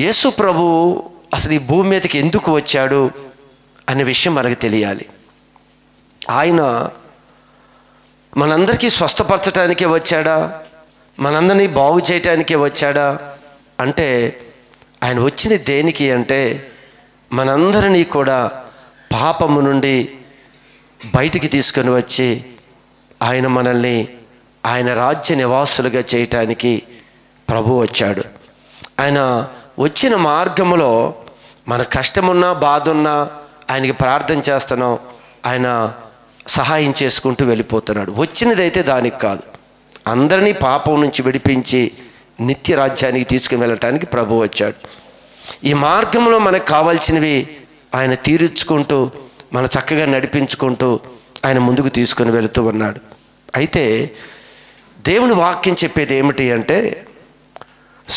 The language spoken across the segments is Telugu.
యేసు ప్రభు అసలు ఈ భూమి మీదకి ఎందుకు వచ్చాడు అనే విషయం మనకు తెలియాలి. ఆయన మనందరికీ స్వస్థపరచడానికే వచ్చాడా, మనందరినీ బాగు చేయటానికే వచ్చాడా అంటే ఆయన వచ్చిన దేనికి అంటే మనందరినీ కూడా పాపము నుండి బయటికి తీసుకొని వచ్చి ఆయన మనల్ని ఆయన రాజ్య నివాసులుగా చేయటానికి ప్రభు వచ్చాడు. ఆయన వచ్చిన మార్గములో మన కష్టమున్నా బాధ ఉన్నా ఆయనకి ప్రార్థన చేస్తున్నాం, ఆయన సహాయం చేసుకుంటూ వెళ్ళిపోతున్నాడు. వచ్చినదైతే దానికి కాదు, అందరినీ పాపం నుంచి విడిపించి నిత్య రాజ్యానికి తీసుకుని వెళ్ళటానికి ప్రభు వచ్చాడు. ఈ మార్గంలో మనకు కావాల్సినవి ఆయన తీర్చుకుంటూ మన చక్కగా నడిపించుకుంటూ ఆయన ముందుకు తీసుకొని వెళుతూ ఉన్నాడు. అయితే దేవుని వాక్యం చెప్పేది ఏమిటి అంటే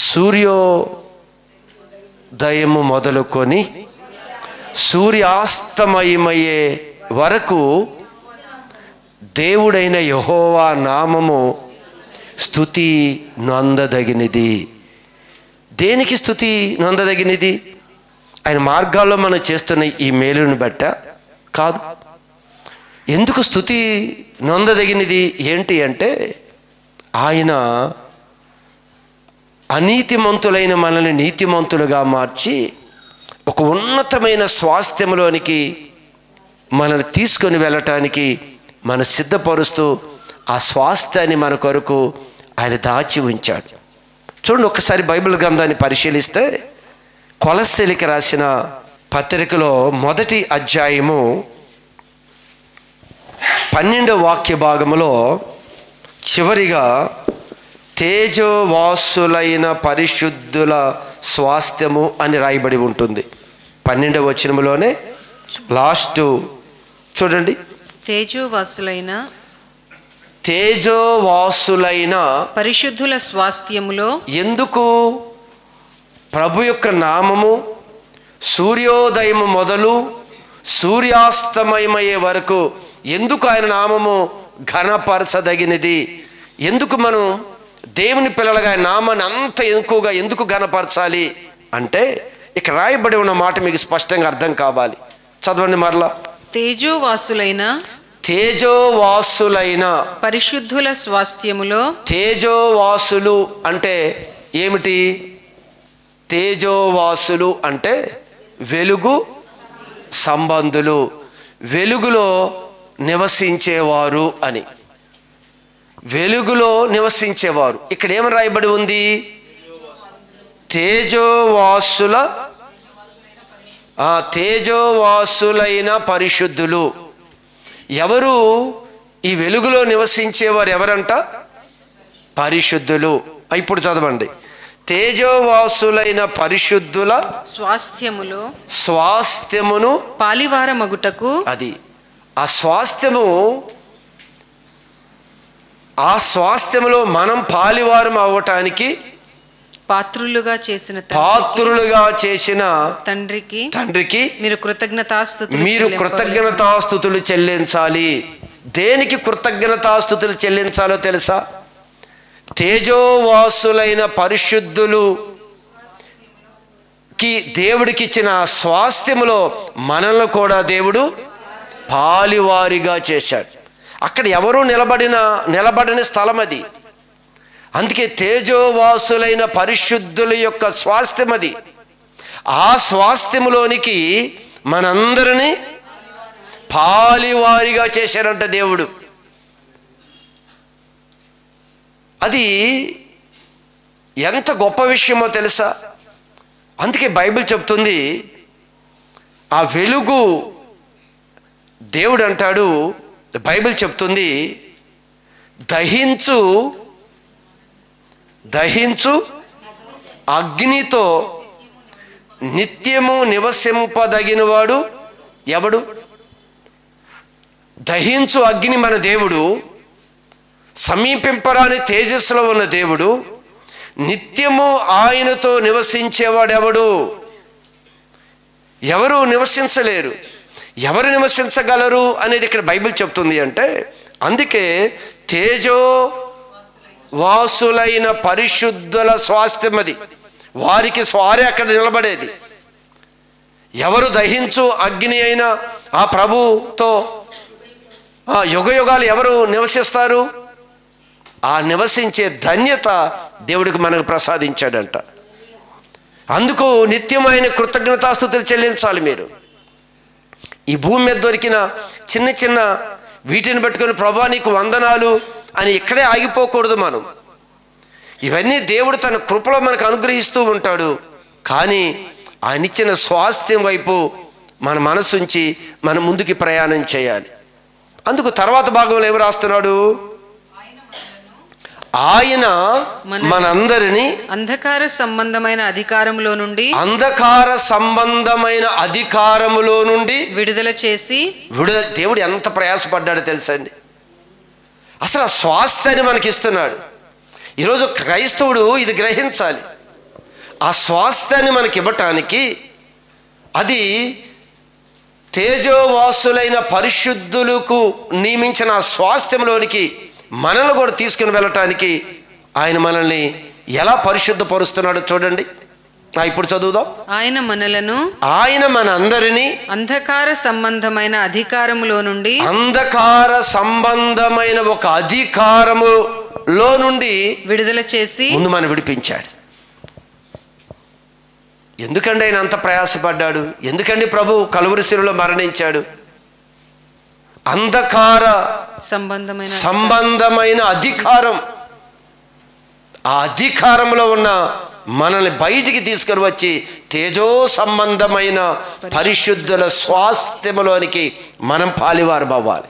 సూర్యోదయము మొదలుకొని సూర్యాస్తమయమయ్యే వరకు దేవుడైన యెహోవా నామము స్తుతి నొందదగినది. దేనికి స్తుతి నొందదగినది? ఆయన మార్గాల్లో మనం చేస్తున్న ఈ మేలుని బట్ట కాదు. ఎందుకు స్తుతి నొందదగినది ఏంటి అంటే ఆయన అనీతిమంతులైన మనల్ని నీతిమంతులుగా మార్చి ఒక ఉన్నతమైన స్వాస్థ్యంలోనికి మనల్ని తీసుకొని వెళ్ళటానికి మన సిద్ధపరుస్తూ ఆ స్వాస్థ్యాన్ని మన కొరకు ఆయన దాచి ఉంచాడు. చూడండి, ఒకసారి బైబిల్ గ్రంథాన్ని పరిశీలిస్తే కొలస్సీలకు రాసిన పత్రికలో 1వ అధ్యాయము 12వ వాక్య భాగములో చివరిగా తేజోవాసులైన పరిశుద్ధుల స్వాస్థ్యము అని రాయబడి ఉంటుంది. 12వ వచనములోనే లాస్ట్ చూడండి, తేజోవాసులైన పరిశుద్ధుల స్వాస్థ్యములో. ఎందుకు? ప్రభు యొక్క నామము సూర్యోదయము మొదలు సూర్యాస్తమయమయ్యే వరకు ఎందుకు ఆయన నామము ఘనపరచదగినది? ఎందుకు మనం దేవుని పిల్లలుగా ఆయన నామాన్ని అంత ఎక్కువగా ఎందుకు ఘనపరచాలి అంటే ఇక్కడ రాయబడి ఉన్న మాట మీకు స్పష్టంగా అర్థం కావాలి. చదవండి మరలా. తేజోవాసులైన పరిశుద్ధుల స్వాస్థ్యములో. తేజోవాసులు అంటే ఏమిటి? తేజోవాసులు అంటే వెలుగు సంబంధులు, వెలుగులో నివసించేవారు అని. వెలుగులో నివసించేవారు. ఇక్కడ ఏమని రాయబడి ఉంది? తేజోవాసులైన పరిశుద్ధులు. ఎవరు ఈ వెలుగులో నివసించేవారు? ఎవరంట? పరిశుద్ధులు. ఇప్పుడు చదవండి. తేజోవాసులైన పరిశుద్ధుల స్వాస్థ్యమును పాలివారమగుటకు. అది ఆ స్వాస్థ్యము, ఆ స్వాస్థ్యములో మనం పాలివారం అవ్వటానికి పాత్రులుగా చేసిన తండ్రికి మీరు కృతజ్ఞతాస్తుతులు చెల్లించాలి. దేనికి కృతజ్ఞతాస్తుతులు చెల్లించాలో తెలుసా? తేజోవాసులైన పరిశుద్ధులుకి దేవుడికి ఇచ్చిన స్వాస్థ్యములో మనల్ని కూడా దేవుడు పాలివారిగా చేశాడు. అక్కడ ఎవరూ నిలబడిన స్థలం అది. అందుకే తేజోవాసులైన పరిశుద్ధుల యొక్క స్వాస్థ్యం అది. ఆ స్వాస్థ్యములోనికి మనందరినీ పాలివారిగా చేశారంట దేవుడు. అది ఎంత గొప్ప విషయమో తెలుసా? అందుకే బైబిల్ చెప్తుంది, ఆ వెలుగు దేవుడు అంటాడు, బైబిల్ చెప్తుంది, దహించు అగ్నితో నిత్యము నివసింపదగినవాడు ఎవడు? దహించు అగ్ని మన దేవుడు, సమీపింపరాని తేజస్సులో ఉన్న దేవుడు, నిత్యము ఆయనతో నివసించేవాడు ఎవడు? ఎవరు నివసించలేరు. ఎవరు నివసించగలరు అనేది ఇక్కడ బైబిల్ చెప్తుంది. అంటే అందుకే తేజోవాసులైన పరిశుద్ధుల స్వాస్థ్యం అది. వారికి వారే అక్కడ నిలబడేది. ఎవరు దహించు అగ్ని అయినా ఆ ప్రభుతో యుగయుగాలు ఎవరు నివసిస్తారు? ఆ నివసించే ధన్యత దేవుడికి మనకు ప్రసాదించాడంట. అందుకు నిత్యమైన కృతజ్ఞతాస్తుతులు చెల్లించాలి. మీరు ఈ భూమి మీద దొరికిన చిన్న చిన్న వీటిని పట్టుకొని ప్రభువా నీకు వందనాలు అని ఇక్కడే ఆగిపోకూడదు. మనం ఇవన్నీ దేవుడు తన కృపలో మనకు అనుగ్రహిస్తూ ఉంటాడు. కానీ ఆయన ఇచ్చిన స్వాస్థ్యం వైపు మన మనసుంచి మనం ముందుకి ప్రయాణం చేయాలి. అందుకు తర్వాత భాగంలో ఏమి రాస్తున్నాడు? ఆయన మనందరినీ అంధకార సంబంధమైన అధికారములో నుండి విడుదల చేసి దేవుడు ఎంత ప్రయాసపడ్డాడో తెలుసండి. అసలు ఆ స్వాస్థ్యాన్ని మనకి ఇస్తున్నాడు. ఈరోజు క్రైస్తవుడు ఇది గ్రహించాలి. ఆ స్వాస్థ్యాన్ని మనకి ఇవ్వటానికి అది తేజోవాసులైన పరిశుద్ధులకు నియమించిన ఆ స్వాస్థ్యంలోనికి మనల్ని కూడా తీసుకుని వెళ్ళటానికి ఆయన మనల్ని ఎలా పరిశుద్ధపరుస్తున్నాడో చూడండి. ఇప్పుడు చదువుదాం. ఆయన మనందరినీ అంధకార సంబంధమైన అధికారములో ఒక అధికారములో నుండి విడుదల చేసి ముందు మనం విడిపించాడు. ఎందుకండి ఆయన అంత ప్రయాసపడ్డాడు? ఎందుకండి ప్రభు కలువరి శిలువలో మరణించాడు? అంధకార సంబంధమైన అధికారం, ఆ అధికారంలో ఉన్న మనల్ని బయటికి తీసుకొని వచ్చి తేజో సంబంధమైన పరిశుద్ధుల స్వాస్థ్యములోనికి మనం పాలివారం అవ్వాలి.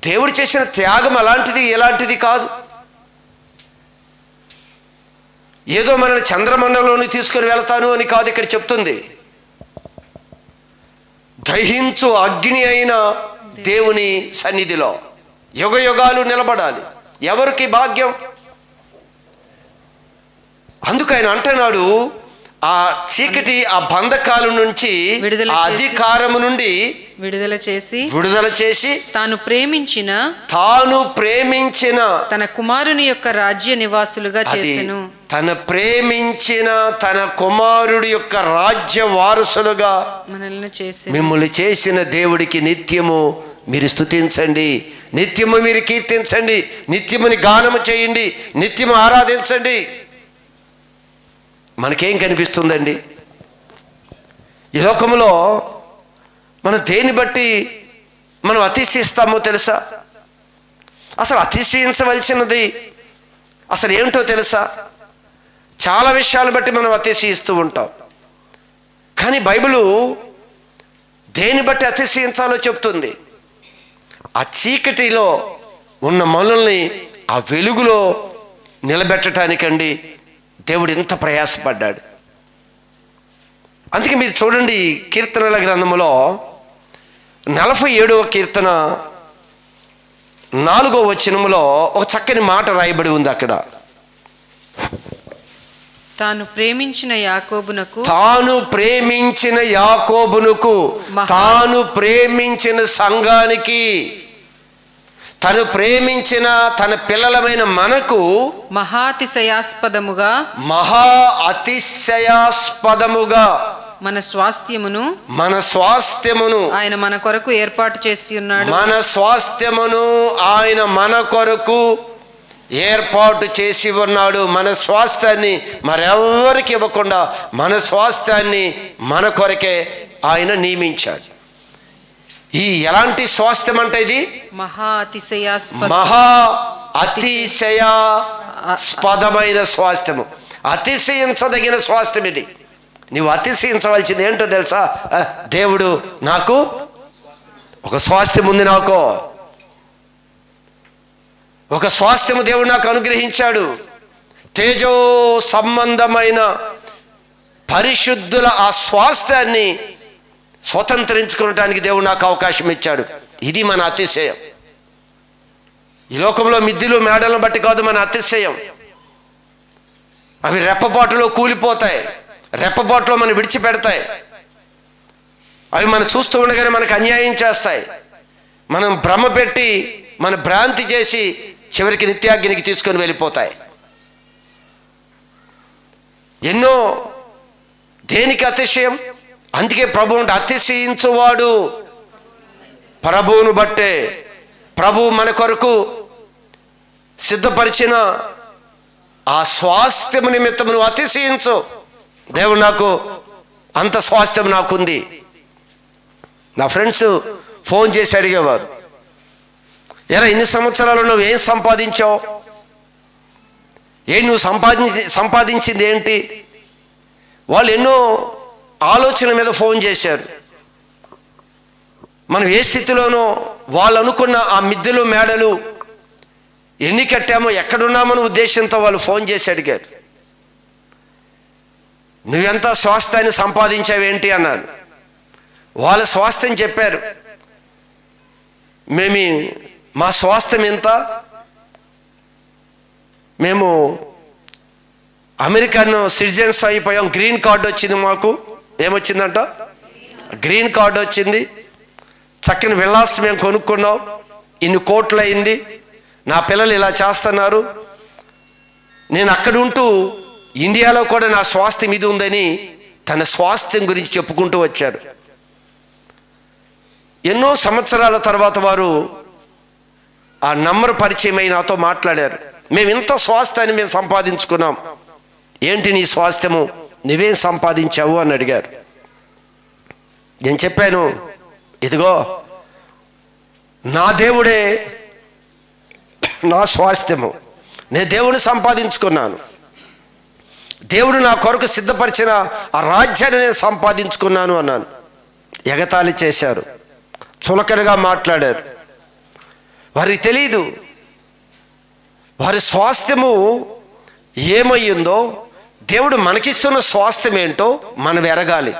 దేవుడు చేసిన త్యాగం అలాంటిది ఎలాంటిది కాదు. ఏదో మనల్ని చంద్రమండలంలోని తీసుకొని వెళ్తాను అని కాదు ఇక్కడ చెప్తుంది. దహించు అగ్ని అయిన దేవుని సన్నిధిలో యుగయుగాలు నిలబడాలి. ఎవరికి భాగ్యం? అందుకు ఆయన అంటున్నాడు, ఆ చీకటి ఆ బంధకాల నుంచి ఆ అధికారము నుండి విడుదల చేసి తాను ప్రేమించిన తన కుమారుని యొక్క రాజ్య నివాసులుగా చేసెను. తన ప్రేమించిన తన కుమారుడి యొక్క రాజ్య వారసులుగా మిమ్మల్ని చేసిన దేవుడికి నిత్యము మీరు స్తుతించండి, నిత్యము మీరు కీర్తించండి, నిత్యముని గానము చేయండి, నిత్యము ఆరాధించండి. మనకేం కనిపిస్తుందండి ఈ లోకంలో? మనం దేన్ని బట్టి మనం అతిశయిస్తామో తెలుసా? అసలు అతిశయించవలసినది అసలు ఏమిటో తెలుసా? చాలా విషయాలను బట్టి మనం అతిశయిస్తూ ఉంటాం. కానీ బైబిలు దేన్ని బట్టి అతిశయించాలో చెప్తుంది. ఆ చీకటిలో ఉన్న మనల్ని ఆ వెలుగులో నిలబెట్టడానికండి దేవుడు ఎంత ప్రయాసపడ్డాడు. అందుకే మీరు చూడండి, కీర్తనల గ్రంథములో 47వ కీర్తన 4వ వచనములో ఒక చక్కని మాట రాయబడి ఉంది. అక్కడ తాను ప్రేమించిన యాకోబునకు, తాను ప్రేమించిన సంఘానికి, తను ప్రేమించిన తన పిల్లలమైన మనకు మహా అతిశయాస్పదముగా మన స్వాస్థ్యమును ఆయన మన కొరకు ఏర్పాటు చేసి ఉన్నాడు. మన స్వాస్థ్యమును ఆయన మన కొరకు ఏర్పాటు చేసి ఉన్నాడు. మన స్వాస్థ్యాన్ని మరెవరికి ఇవ్వకుండా మన స్వాస్థ్యాన్ని మన కొరకే ఆయన నియమించాడు. ఈ ఎలాంటి స్వాస్థ్యం అంటే ఇది మహా అతిశయాస్పదమైన స్వాస్థ్యము, అతిశయించదగిన స్వాస్థ్యం ఇది. నీవు అతిశయించవలసింది ఏంటో తెలుసా? దేవుడు నాకు ఒక స్వాస్థ్యం ఉంది, నాకు ఒక స్వాస్థ్యము దేవుడు నాకు అనుగ్రహించాడు. తేజో సంబంధమైన పరిశుద్ధుల ఆ స్వాస్థ్యాన్ని స్వతంత్రించుకోవటానికి దేవుడు నాకు అవకాశం ఇచ్చాడు. ఇది మన అతిశయం. ఈ లోకంలో మిద్దిలు మేడలను బట్టి కాదు మన అతిశయం. అవి రెప్పపాటులో కూలిపోతాయి, రెప్పపాటులో మనం విడిచిపెడతాయి. అవి మనం చూస్తూ ఉండగానే మనకు అన్యాయం చేస్తాయి. మనం భ్రమ పెట్టి మన భ్రాంతి చేసి చివరికి నిత్యాగ్నికి తీసుకొని వెళ్ళిపోతాయి. ఎన్నో దేనికి అతిశయం? అందుకే ప్రభువు అతిశయించువాడు ప్రభువును బట్టే. ప్రభువు మన కొరకు సిద్ధపరిచిన ఆ స్వాస్థ్యము నిమిత్తము నువ్వు అతిశయించు. దేవుడు నాకు అంత స్వాస్థ్యం నాకుంది. నా ఫ్రెండ్స్ ఫోన్ చేసి అడిగేవారు, ఎరా ఇన్ని సంవత్సరాలు నువ్వు ఏం సంపాదించావు, నువ్వు సంపాదించింది ఏంటి? వాళ్ళు ఎన్నో ఆలోచనల మీద ఫోన్ చేశారు. మనం ఏ స్థితిలోనో వాళ్ళు అనుకున్న ఆ మిద్దెలు మేడలు ఎన్ని కట్టామో ఎక్కడున్నామని ఉద్దేశంతో వాళ్ళు ఫోన్ చేసి అడిగారు, నువ్వెంత స్వాస్థ్యాన్ని సంపాదించావేంటి అన్నాను. వాళ్ళ స్వాస్థ్యం చెప్పారు. మా స్వాస్థ్యం ఎంత, మేము అమెరికన్ సిటిజన్స్ అయిపోయాం, గ్రీన్ కార్డు వచ్చింది మాకు. ఏమొచ్చిందంట? గ్రీన్ కార్డు వచ్చింది. చక్కని విల్లాస్ మేము కొనుక్కున్నాం, ఇన్ని కోట్లు అయింది, నా పిల్లలు ఇలా చేస్తున్నారు, నేను అక్కడుంటూ ఇండియాలో కూడా నా స్వాస్థ్యం ఇది ఉందని తన స్వాస్థ్యం గురించి చెప్పుకుంటూ వచ్చారు. ఎన్నో సంవత్సరాల తర్వాత వారు ఆ నంబర్ పరిచయం అయి నాతో మాట్లాడారు. మేము ఇంత స్వాస్థ్యాన్ని మేము సంపాదించుకున్నాం, ఏంటి నీ స్వాస్థ్యము, నువ్వేం సంపాదించావు అని అడిగారు. నేను చెప్పాను, ఇదిగో నా దేవుడే నా స్వాస్థ్యము, నేను దేవుడిని సంపాదించుకున్నాను, దేవుడు నా కొరకు సిద్ధపరిచిన ఆ రాజ్యాన్ని నేను సంపాదించుకున్నాను అన్నాను. ఎగతాళి చేశారు, చులకనగా మాట్లాడారు. వారికి తెలియదు వారి స్వాస్థ్యము ఏమయ్యిందో, దేవుడు మనకిస్తున్న స్వాస్థ్యం ఏంటో మనం ఎరగాలి.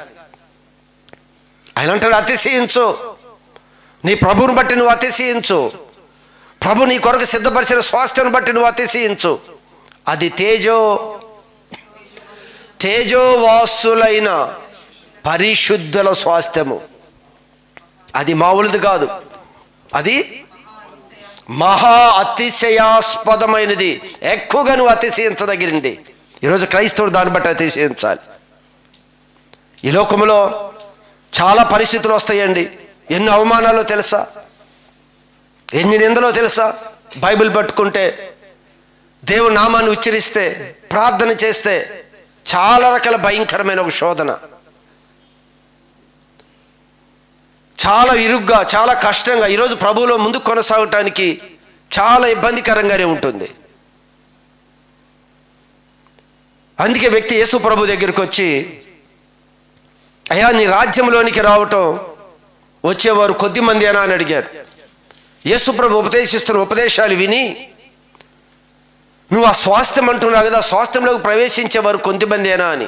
ఆయన అంటాడు, అతిశయించు, నీ ప్రభువుని బట్టి నువ్వు అతిశయించు, ప్రభు నీ కొరకు సిద్ధపరిచిన స్వాస్థ్యం బట్టి నువ్వు అతిశయించు. అది తేజోవాసులైన పరిశుద్ధుల స్వాస్థ్యము. అది మామూలుది కాదు, అది మహా అతిశయాస్పదమైనది, ఎక్కువగా నువ్వు అతిశయించదగినది. ఈరోజు క్రైస్తవుడు దాన్ని బట్టి అతిశయించాలి. ఈ లోకంలో చాలా పరిస్థితులు వస్తాయండి. ఎన్ని అవమానాలు తెలుసా, ఎన్ని నిందలో తెలుసా. బైబిల్ పట్టుకుంటే, దేవుని నామాన్ని ఉచ్చరిస్తే, ప్రార్థన చేస్తే చాలా రకాల భయంకరమైన ఒక శోధన, చాలా ఇరుగ్గా, చాలా కష్టంగా ఈరోజు ప్రభువులో ముందుకు కొనసాగటానికి చాలా ఇబ్బందికరంగానే ఉంటుంది. అందుకే వ్యక్తి యేసు ప్రభు దగ్గరికి వచ్చి, అయ్యా నీ రాజ్యంలోనికి రావటం వచ్చేవారు కొద్దిమందేనా అని అడిగారు. యేసు ప్రభు ఉపదేశిస్తున్న ఉపదేశాలు విని, నువ్వు ఆ స్వాస్థ్యం అంటున్నావు కదా, స్వాస్థ్యంలోకి ప్రవేశించేవారు కొంతమందేనా అని.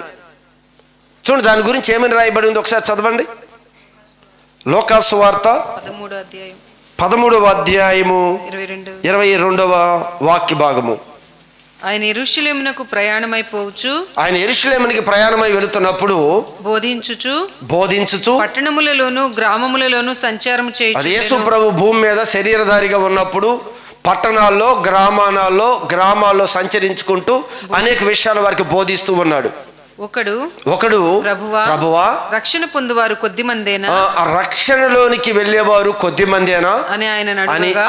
చూడండి దాని గురించి ఏమని రాయబడి ఉంది, ఒకసారి చదవండి. లోకాసు వార్త 13వ అధ్యాయము 22వ వాక్య భాగము. ఆయన యెరూషలేమునకు ప్రయాణమైపోవచ్చు, ఆయన యెరూషలేమునికి ప్రయాణమై వెళుతున్నప్పుడు బోధించుచు పట్టణములలోను గ్రామములలోను సంచారం చేయుచు. అది యేసు ప్రభు భూమి మీద శరీరధారిగా ఉన్నప్పుడు పట్టణాల్లో గ్రామాల్లో సంచరించుకుంటూ అనేక విషయాలు వారికి బోధిస్తూ ఉన్నాడు. ఒకడు ప్రభువా రక్షణ పొందువారు కొద్దిమందేనా, ఆ రక్షణలోనికి వెళ్ళేవారు కొద్దిమందేనా అని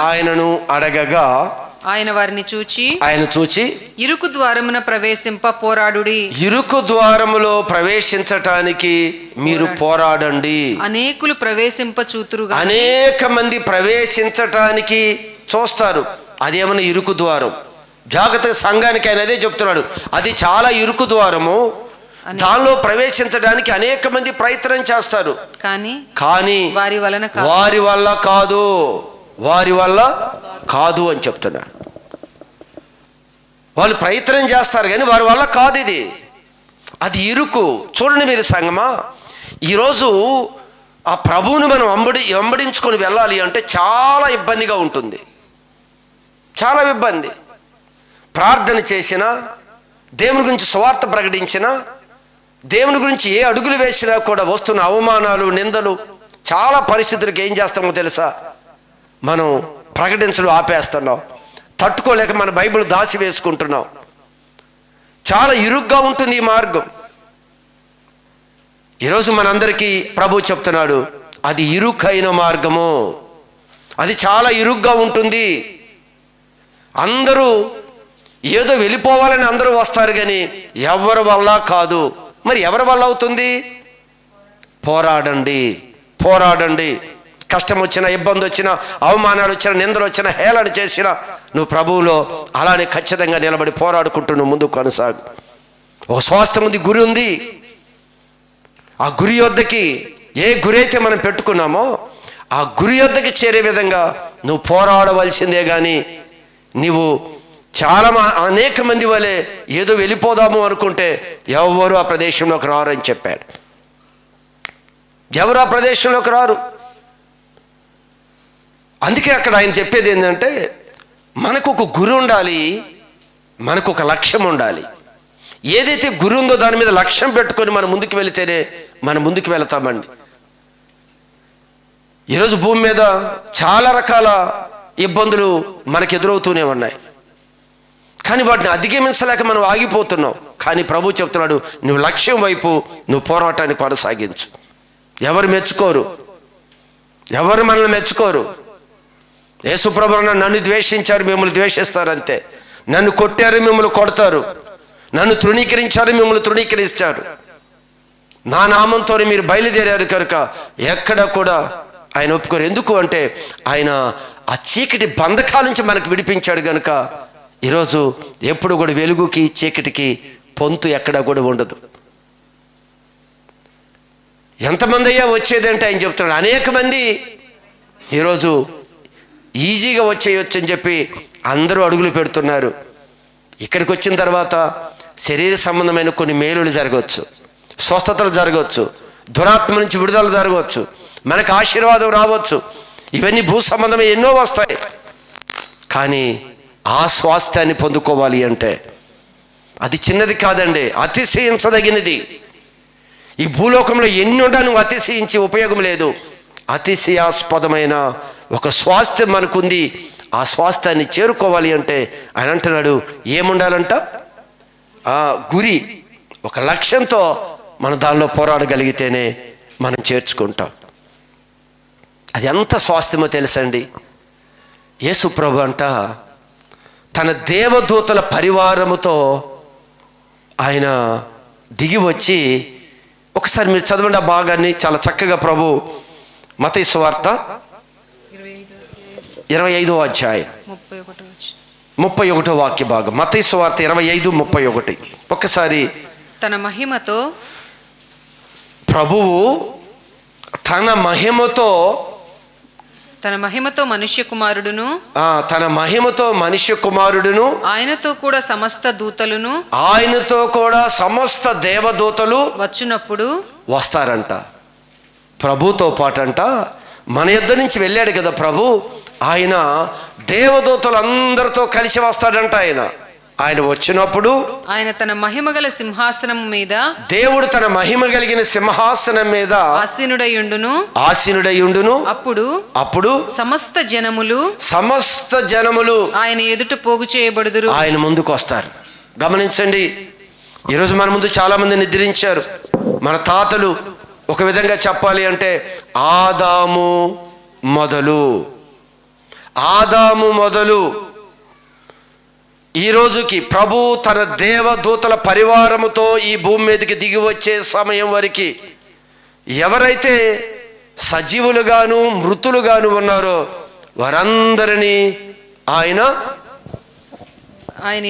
ఆయనను అడగగా, ఆయన వారిని చూచి ఇరుకు ద్వారమున ప్రవేశింప పోరాడుడి, ఇరుకు ద్వారములో ప్రవేశించటానికి మీరు పోరాడండి. అనేకులు ప్రవేశింప చూతురుగా, అనేక మంది ప్రవేశించటానికి చూస్తారు. అదేమన్నా ఇరుకు ద్వారం. జాగ్రత్తగా సంఘానికి ఆయన అదే చెప్తున్నాడు, అది చాలా ఇరుకు ద్వారము, దానిలో ప్రవేశించడానికి అనేక మంది ప్రయత్నం చేస్తారు, కానీ వారి వల్ల కాదు అని చెప్తున్నాడు. వాళ్ళు ప్రయత్నం చేస్తారు కానీ వారి వల్ల కాదు, ఇది అది ఇరుకు. చూడండి మీరు సంగమా, ఈరోజు ఆ ప్రభువుని మనం వెంబడించుకొని వెళ్ళాలి అంటే చాలా ఇబ్బందిగా ఉంటుంది, చాలా ఇబ్బంది. ప్రార్థన చేసినా, దేవుని గురించి సువార్త ప్రకటించినా, దేవుని గురించి ఏ అడుగులు వేసినా కూడా వస్తున్న అవమానాలు, నిందలు, చాలా పరిస్థితులకు ఏం చేస్తామో తెలుసా, మనం ప్రకటించడం ఆపేస్తున్నాం, తట్టుకోలేక మన బైబిల్ దాచి వేసుకుంటున్నాం. చాలా ఇరుగ్గా ఉంటుంది ఈ మార్గం. ఈరోజు మనందరికీ ప్రభు చెప్తున్నాడు, అది ఇరుకైన మార్గము, అది చాలా ఇరుగ్గా ఉంటుంది. అందరూ ఏదో వెళ్ళిపోవాలని అందరూ వస్తారు కానీ ఎవరి వల్ల కాదు. మరి ఎవరి వల్ల అవుతుంది? పోరాడండి, పోరాడండి. కష్టం వచ్చినా, ఇబ్బంది వచ్చినా, అవమానాలు వచ్చినా, నిందలు వచ్చినా, హేళన చేసినా నువ్వు ప్రభువులో అలానే ఖచ్చితంగా నిలబడి పోరాడుకుంటూ నువ్వు ముందుకు కొనసాగు. ఒక స్వాస్థ్యం ఉంది, గురి ఉంది. ఆ గురి యొద్దకి, ఏ గురి అయితే మనం పెట్టుకున్నామో ఆ గురి యొద్దకి చేరే విధంగా నువ్వు పోరాడవలసిందే. కానీ నీవు చాలా అనేక మంది వలె ఏదో వెళ్ళిపోదాము అనుకుంటే ఎవరు ఆ ప్రదేశంలోకి రారు అని చెప్పాడు. ఎవరు ఆ ప్రదేశంలోకి రారు. అందుకే అక్కడ ఆయన చెప్పేది ఏంటంటే, మనకు ఒక గురి ఉండాలి, మనకు ఒక లక్ష్యం ఉండాలి. ఏదైతే గురి ఉందో దాని మీద లక్ష్యం పెట్టుకొని మనం ముందుకు వెళితేనే మనం ముందుకు వెళతామండి. ఈరోజు భూమి మీద చాలా రకాల ఇబ్బందులు మనకు ఎదురవుతూనే ఉన్నాయి, కానీ వాటిని అధిగమించలేక మనం ఆగిపోతున్నాం. కానీ ప్రభు చెప్తున్నాడు, నువ్వు లక్ష్యం వైపు నువ్వు పోరాటాన్ని కొనసాగించు. ఎవరు మెచ్చుకోరు, ఎవరు మనల్ని మెచ్చుకోరు. యేసుప్రభు నన్ను ద్వేషించారు, మిమ్మల్ని ద్వేషిస్తారు అంతే. నన్ను కొట్టారు, మిమ్మల్ని కొడతారు. నన్ను తృణీకరించారు, మిమ్మల్ని తృణీకరిస్తారు. నా నామంతో మీరు బయలుదేరారు కనుక ఎక్కడ కూడా ఆయన ఒప్పుకోరు. ఎందుకు అంటే ఆయన ఆ చీకటి బంధకాల నుంచి మనకు విడిపించాడు కనుక ఈరోజు ఎప్పుడు కూడా వెలుగుకి చీకటికి పొంతు ఎక్కడా కూడా ఉండదు. ఎంతమంది అయ్యా వచ్చేదంటే ఆయన చెప్తున్నాడు, అనేక మంది ఈరోజు ఈజీగా వచ్చేయచ్చు అని చెప్పి అందరూ అడుగులు పెడుతున్నారు. ఇక్కడికి వచ్చిన తర్వాత శరీర సంబంధమైన కొన్ని మేలులు జరగవచ్చు, స్వస్థతలు జరగవచ్చు, దురాత్మ నుంచి విడుదల జరగవచ్చు, మనకు ఆశీర్వాదం రావచ్చు. ఇవన్నీ భూ సంబంధమైన ఎన్నో వస్తాయి. కానీ ఆ స్వాస్థ్యాన్ని పొందుకోవాలి అంటే అది చిన్నది కాదండి, అతిశయించదగినది. ఈ భూలోకంలో ఎన్ని ఉండా నువ్వు అతిశయించి ఉపయోగం లేదు. అతిశయాస్పదమైన ఒక స్వాస్థ్యం మనకుంది. ఆ స్వాస్థ్యాన్ని చేరుకోవాలి అంటే ఆయన అంటున్నాడు, ఏముండాలంట? ఆ గురి, ఒక లక్ష్యంతో మనం దానిలో పోరాడగలిగితేనే మనం చేర్చుకుంటాం. అది ఎంత స్వాస్థ్యమో తెలుసండి. యేసు ప్రభు అంట తన దేవదూతల పరివారముతో ఆయన దిగి వచ్చి, ఒకసారి మీరు చదవండి ఆ భాగాన్ని, చాలా చక్కగా ప్రభు మత్తయి సువార్త 25వ అధ్యాయం 31వ వాక్య భాగం. మత్తయి సువార్త 25:31. ఒక్కసారి. తన మహిమతో ప్రభువు తన మహిమతో మనుష్య కుమారుడును, తన మహిమతో మనుష్య కుమారుడును, ఆయనతో కూడా సమస్త దూతలును, ఆయనతో కూడా సమస్త దేవదూతలు వచ్చినప్పుడు వస్తారంట. ప్రభుతో పాటంట మన యుద్ధ నుంచి వెళ్ళాడు కదా ప్రభు, ఆయన దేవదూతలు అందరితో కలిసి వస్తాడంట. ఆయన వచ్చినప్పుడు ఆయన తన మహిమగల సింహాసనం మీద, దేవుడు తన మహిమ కలిగిన సింహాసనం మీద ఆసీనుడయుండును. అప్పుడు సమస్త జనములు ఆయన ఎదుట పోగు చేయబడుదురు, ఆయన ముందుకు వస్తారు. గమనించండి, ఈరోజు మన ముందు చాలా మంది నిద్రించారు. మన తాతలు ఒక విధంగా చెప్పాలి అంటే ఆదాము మొదలు ఈ రోజుకి ప్రభు తన దేవదూతల పరివారముతో ఈ భూమి మీదకి దిగి వచ్చే సమయం వరకు ఎవరైతే సజీవులుగాను మృతులుగాను ఉన్నారో వారందరినీ ఆయన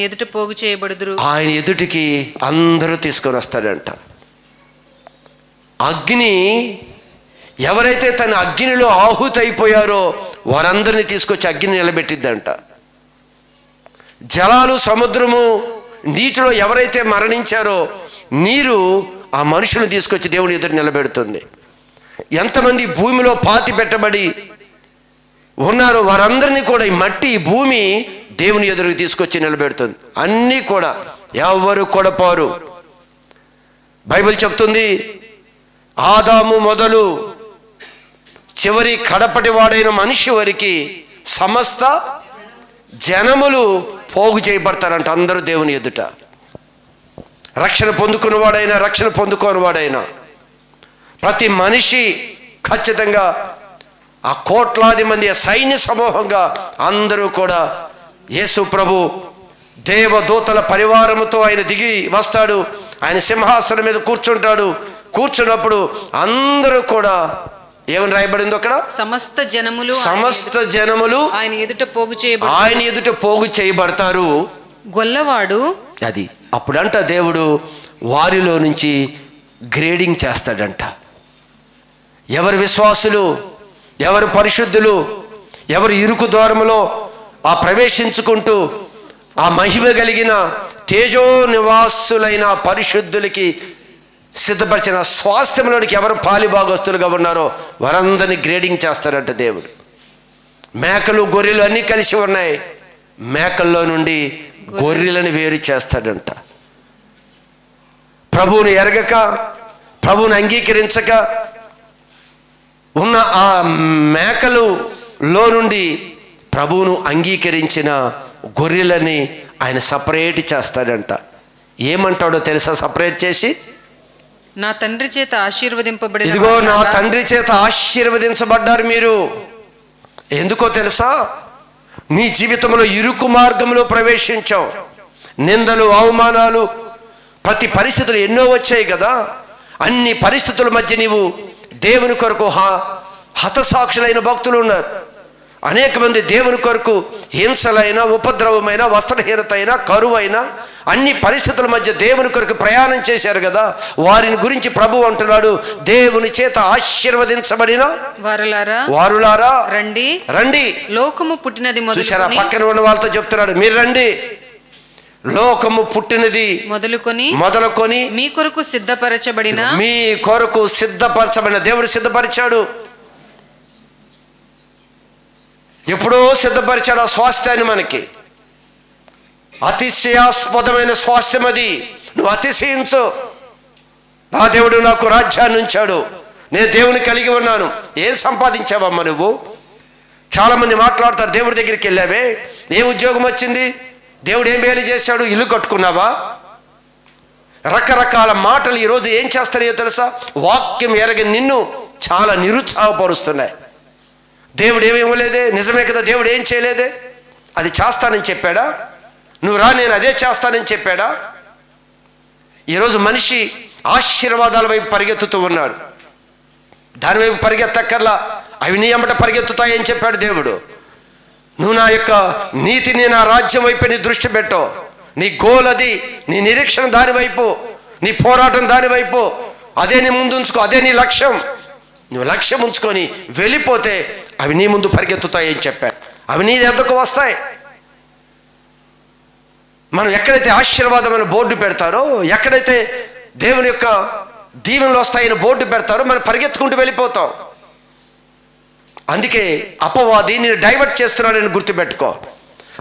ఎదుట పోగు చేయబడుదురు. ఆయన ఎదుటికి అందరూ తీసుకొని వస్తాడంట. అగ్ని, ఎవరైతే తన అగ్నిలో ఆహుతైపోయారో వారందరినీ తీసుకొచ్చి అగ్ని నిలబెట్టిద్దంట. జలాలు, సముద్రము, నీటిలో ఎవరైతే మరణించారో నీరు ఆ మనుషులను తీసుకొచ్చి దేవుని ఎదురు నిలబెడుతుంది. ఎంతమంది భూమిలో పాతి పెట్టబడి ఉన్నారో వారందరినీ కూడా ఈ మట్టి, భూమి దేవుని ఎదురుకు తీసుకొచ్చి నిలబెడుతుంది. అన్నీ కూడా ఎవరు కూడా పోరు. బైబిల్ చెప్తుంది, ఆదాము మొదలు చివరి కడపటి వాడైన మనిషి వరకు సమస్త జనములు పోగు చేయబడతారంట అందరూ దేవుని ఎదుట. రక్షణ పొందుకున్నవాడైనా రక్షణ పొందుకోనివాడైనా ప్రతి మనిషి ఖచ్చితంగా ఆ కోట్లాది మంది సైన్య సమూహంగా అందరూ కూడా యేసు ప్రభు దేవదూతల పరివారముతో ఆయన దిగి వస్తాడు. ఆయన సింహాసనం మీద కూర్చుంటాడు. కూర్చున్నప్పుడు అందరూ కూడా ఏమని రాయబడింది అక్కడ? సమస్త జనములు ఆయన ఎదుట పోగు చేయబడతారు. గొల్లవాడు అది అప్పుడంట దేవుడు వారిలో నుంచి గ్రేడింగ్ చేస్తాడంట. ఎవరు విశ్వాసులు, ఎవరు పరిశుద్ధులు, ఎవరు ఇరుకు ద్వారములో ఆ ప్రవేశించుకుంటూ ఆ మహిమ కలిగిన తేజో నివాసులైన పరిశుద్ధులకి సిద్ధపరిచిన స్వాస్థ్యంలోనికి ఎవరు పాలిభాగస్తులుగా ఉన్నారో వారందరినీ గ్రేడింగ్ చేస్తాడంట దేవుడు. మేకలు గొర్రెలు అన్నీ కలిసి ఉన్నాయి. మేకల్లో నుండి గొర్రెలను వేరు చేస్తాడంట. ప్రభువుని ఎరగక, ప్రభువుని అంగీకరించక ఉన్న ఆ మేకలులో నుండి ప్రభువును అంగీకరించిన గొర్రెలని ఆయన సపరేట్ చేస్తాడంట. ఏమంటాడో తెలుసా? సపరేట్ చేసి, నా తండ్రి చేత ఆశీర్వదింపబడి, ఇదిగో నా తండ్రి చేత ఆశీర్వదించబడ్డారు మీరు. ఎందుకో తెలుసా? నీ జీవితంలో ఇరుకు మార్గంలో ప్రవేశించావు. నిందలు, అవమానాలు, ప్రతి పరిస్థితులు ఎన్నో వచ్చాయి కదా. అన్ని పరిస్థితుల మధ్య నీవు దేవుని కొరకు హతసాక్షులైన భక్తులు ఉన్నారు. అనేక మంది దేవుని కొరకు హింసలైన, ఉపద్రవమైన, వస్త్రహీనత అయినా, కరువైనా అన్ని పరిస్థితుల మధ్య దేవుని కొరకు ప్రయాణం చేశారు కదా. వారిని గురించి ప్రభు అంటున్నాడు, దేవుని చేత ఆశీర్వదించబడిన వారులారా రండి. లోకము పుట్టినది చూసారా? పక్కన ఉన్న వాళ్ళతో చెప్తున్నాడు, మీరు రండి. లోకము పుట్టినది మొదలుకొని మీ కొరకు సిద్ధపరచబడిన దేవుడు సిద్ధపరిచాడు. ఎప్పుడో సిద్ధపరిచాడు ఆ స్వాస్థ్యాన్ని మనకి. అతిశయాస్పదమైన స్వాస్థ్యం అది. నువ్వు అతిశయించు. ఆ దేవుడు నాకు రాజ్యాన్ని ఉంచాడు, నేను దేవుని కలిగి ఉన్నాను. ఏం సంపాదించావమ్మా నువ్వు? చాలామంది మాట్లాడతారు, దేవుడి దగ్గరికి వెళ్ళావే, ఏ ఉద్యోగం వచ్చింది, దేవుడు ఏం మేలు చేశాడు, ఇల్లు కట్టుకున్నావా? రకరకాల మాటలు ఈరోజు ఏం చేస్తాయో తెలుసా? వాక్యం ఎరగని నిన్ను చాలా నిరుత్సాహపరుస్తున్నాయి. దేవుడు ఏమి ఇవ్వలేదే, నిజమే కదా, దేవుడు ఏం చేయలేదే, అది చేస్తానని చెప్పాడా? నువ్వు రా, నేను అదే చేస్తానని చెప్పాడా? ఈరోజు మనిషి ఆశీర్వాదాల వైపు పరిగెత్తుతూ ఉన్నాడు. దాని వైపు పరిగెత్తక్కర్లా, అవి నీ ఎమ్మట పరిగెత్తుతాయని చెప్పాడు దేవుడు. నువ్వు నా యొక్క నీతిని, నా రాజ్యం వైపు నీ దృష్టి పెట్టు. నీ గోల్ అది, నీ నిరీక్షణ దానివైపు, నీ పోరాటం దానివైపు, అదే నీ ముందు ఉంచుకో, అదే నీ లక్ష్యం. నువ్వు లక్ష్యం ఉంచుకొని వెళ్ళిపోతే అవి నీ ముందు పరిగెత్తుతాయని చెప్పాడు. అవి నీ ఎద్దకు వస్తాయి. మనం ఎక్కడైతే ఆశీర్వాదమైన బోర్డు పెడతారో, ఎక్కడైతే దేవుని యొక్క దీవెనలు వస్తాయని బోర్డు పెడతారో మనం పరిగెత్తుకుంటూ వెళ్ళిపోతాం. అందుకే అపవాది నేను డైవర్ట్ చేస్తున్నాడని గుర్తుపెట్టుకో.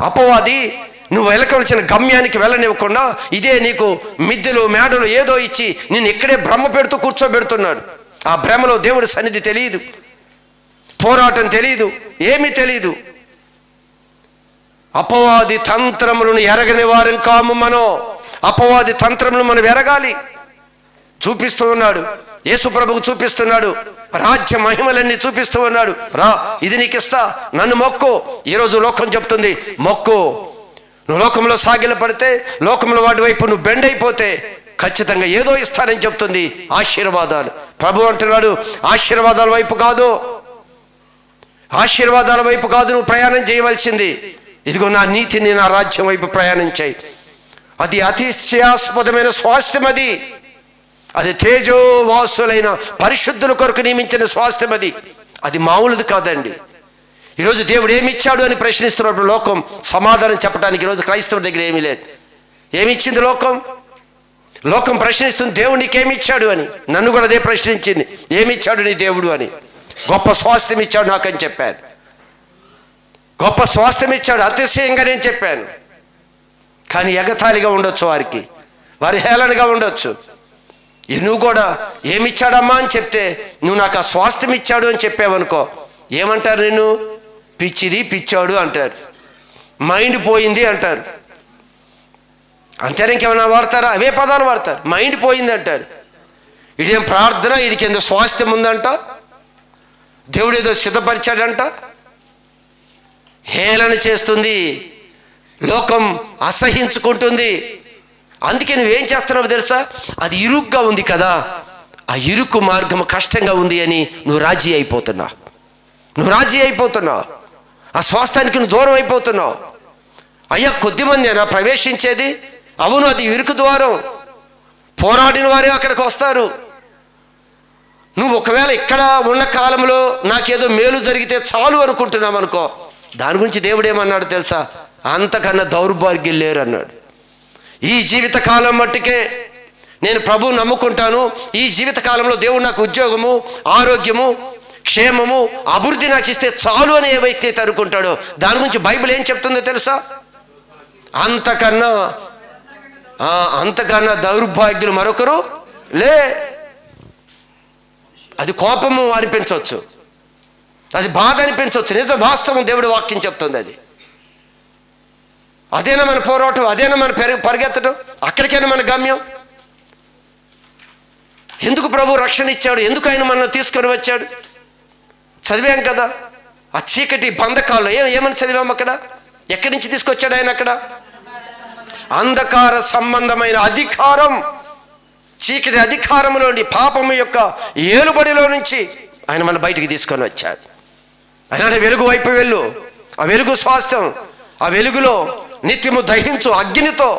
అపవాది నువ్వు వెళ్ళవలసిన గమ్యానికి వెళ్ళనివ్వకుండా ఇదే నీకు మిద్దెలు, మేడలు ఏదో ఇచ్చి నేను ఇక్కడే భ్రమ పెడుతూ కూర్చోబెడుతున్నాడు. ఆ భ్రమలో దేవుడి సన్నిధి తెలియదు, పోరాటం తెలియదు, ఏమీ తెలియదు. అపవాది తంత్రములను ఎరగని వారం కాము మనం. అపవాది తంత్రములను మనం ఎరగాలి. చూపిస్తూ ఉన్నాడు, యేసు ప్రభువు చూపిస్తున్నాడు, రాజ్య మహిమలన్నీ చూపిస్తూ ఉన్నాడు. రా, ఇది నీకు ఇస్తా, నన్ను మొక్కు. ఈరోజు లోకం చెప్తుంది మొక్కు. నువ్వు లోకంలో సాగిల పడితే, లోకంలో వాడి వైపు నువ్వు బెండ్ అయిపోతే ఖచ్చితంగా ఏదో ఇస్తానని చెప్తుంది. ఆశీర్వాదాలు. ప్రభు అంటున్నాడు, ఆశీర్వాదాల వైపు కాదు, ఆశీర్వాదాల వైపు కాదు నువ్వు ప్రయాణం చేయవలసింది. ఇదిగో నా నీతిని, నా రాజ్యం వైపు ప్రయాణం చేయి. అది అతిశయాస్పదమైన స్వాస్థ్యం. అది తేజోవాసులైన పరిశుద్ధుల కొరకు నియమించిన స్వాస్థ్యం. అది మామూలుది కాదండి. ఈరోజు దేవుడు ఏమి ఇచ్చాడు అని ప్రశ్నిస్తున్నప్పుడు లోకం సమాధానం చెప్పడానికి ఈరోజు క్రైస్తవుల దగ్గర ఏమీ లేదు. ఏమి ఇచ్చింది లోకం? లోకం ప్రశ్నిస్తుంది, దేవుడు నీకేమి ఇచ్చాడు అని. నన్ను కూడా అదే ప్రశ్నించింది, ఏమి ఇచ్చాడు నీ దేవుడు అని. గొప్ప స్వాస్థ్యం ఇచ్చాడు నాకని చెప్పాను, గొప్ప స్వాస్థ్యం ఇచ్చాడు అతిశయంగా నేను చెప్పాను. కానీ ఎగతాళిగా ఉండొచ్చు వారికి, వారి హేళనగా ఉండొచ్చు. నువ్వు కూడా ఏమిచ్చాడమ్మా అని చెప్తే, నువ్వు నాకు ఆ స్వాస్థ్యం ఇచ్చాడు అని చెప్పావనుకో, ఏమంటారు? నేను పిచ్చిది, పిచ్చాడు అంటారు, మైండ్ పోయింది అంటారు. అంతేనా, ఇంకేమైనా వాడతారా? అవే పదాలు వాడతారు. మైండ్ పోయింది అంటారు. ఇదేం ప్రార్థన, వీడికి ఏదో స్వాస్థ్యం ఉందంట, దేవుడు ఏదో సిద్ధపరిచాడంట. హేళన చేస్తుంది, లోకం అసహించుకుంటుంది. అందుకే నువ్వేం చేస్తున్నావు తెలుసా? అది ఇరుగ్గా ఉంది కదా, ఆ ఇరుకు మార్గం కష్టంగా ఉంది అని నువ్వు రాజీ అయిపోతున్నావు. ఆ స్వాస్థానికి నువ్వు దూరం అయిపోతున్నావు. అయ్యా, కొద్దిమందేనా ప్రవేశించేది? అవును, అది ఇరుకు ద్వారం. పోరాడిన వారే అక్కడికి వస్తారు. నువ్వు ఒకవేళ ఇక్కడ ఉన్న కాలంలో నాకేదో మేలు జరిగితే చాలు అనుకుంటున్నావు అనుకో, దాని గురించి దేవుడు ఏమన్నాడు తెలుసా? అంతకన్నా దౌర్భాగ్యం లేరు అన్నాడు. ఈ జీవితకాలం మట్టుకే నేను ప్రభువు నమ్ముకుంటాను, ఈ జీవితకాలంలో దేవుడు నాకు ఉద్యోగము, ఆరోగ్యము, క్షేమము, అభివృద్ధి నాకు ఇస్తే చాలు అని ఏ వ్యక్తి అయితే అనుకుంటాడో, దాని గురించి బైబిల్ ఏం చెప్తుందో తెలుసా? అంతకన్నా దౌర్భాగ్యులు మరొకరు లే. అది కోపము అనిపించవచ్చు, అది బాధ అనిపించవచ్చు, నిజ వాస్తవం దేవుడి వాక్యం చెప్తుంది. అదేనా మన పోరాటం, అదేనా మన పరిగెత్తడం, అక్కడికైనా మన గమ్యం. ఎందుకు ప్రభు రక్షణ ఇచ్చాడు, ఎందుకు ఆయన మనల్ని తీసుకొని వచ్చాడు? చదివాం కదా, ఆ చీకటి బంధకాల్లో ఏమని చదివాం అక్కడ? ఎక్కడి నుంచి తీసుకొచ్చాడు ఆయన? అక్కడ అంధకార సంబంధమైన అధికారం, చీకటి అధికారంలోని పాపము యొక్క ఏలుబడిలో నుంచి ఆయన మన బయటికి తీసుకొని వచ్చాడు. ఆయన వెలుగు వైపు వెళ్ళు, ఆ వెలుగు స్వాస్థ్యం, ఆ వెలుగులో నిత్యము దహించు అగ్నితో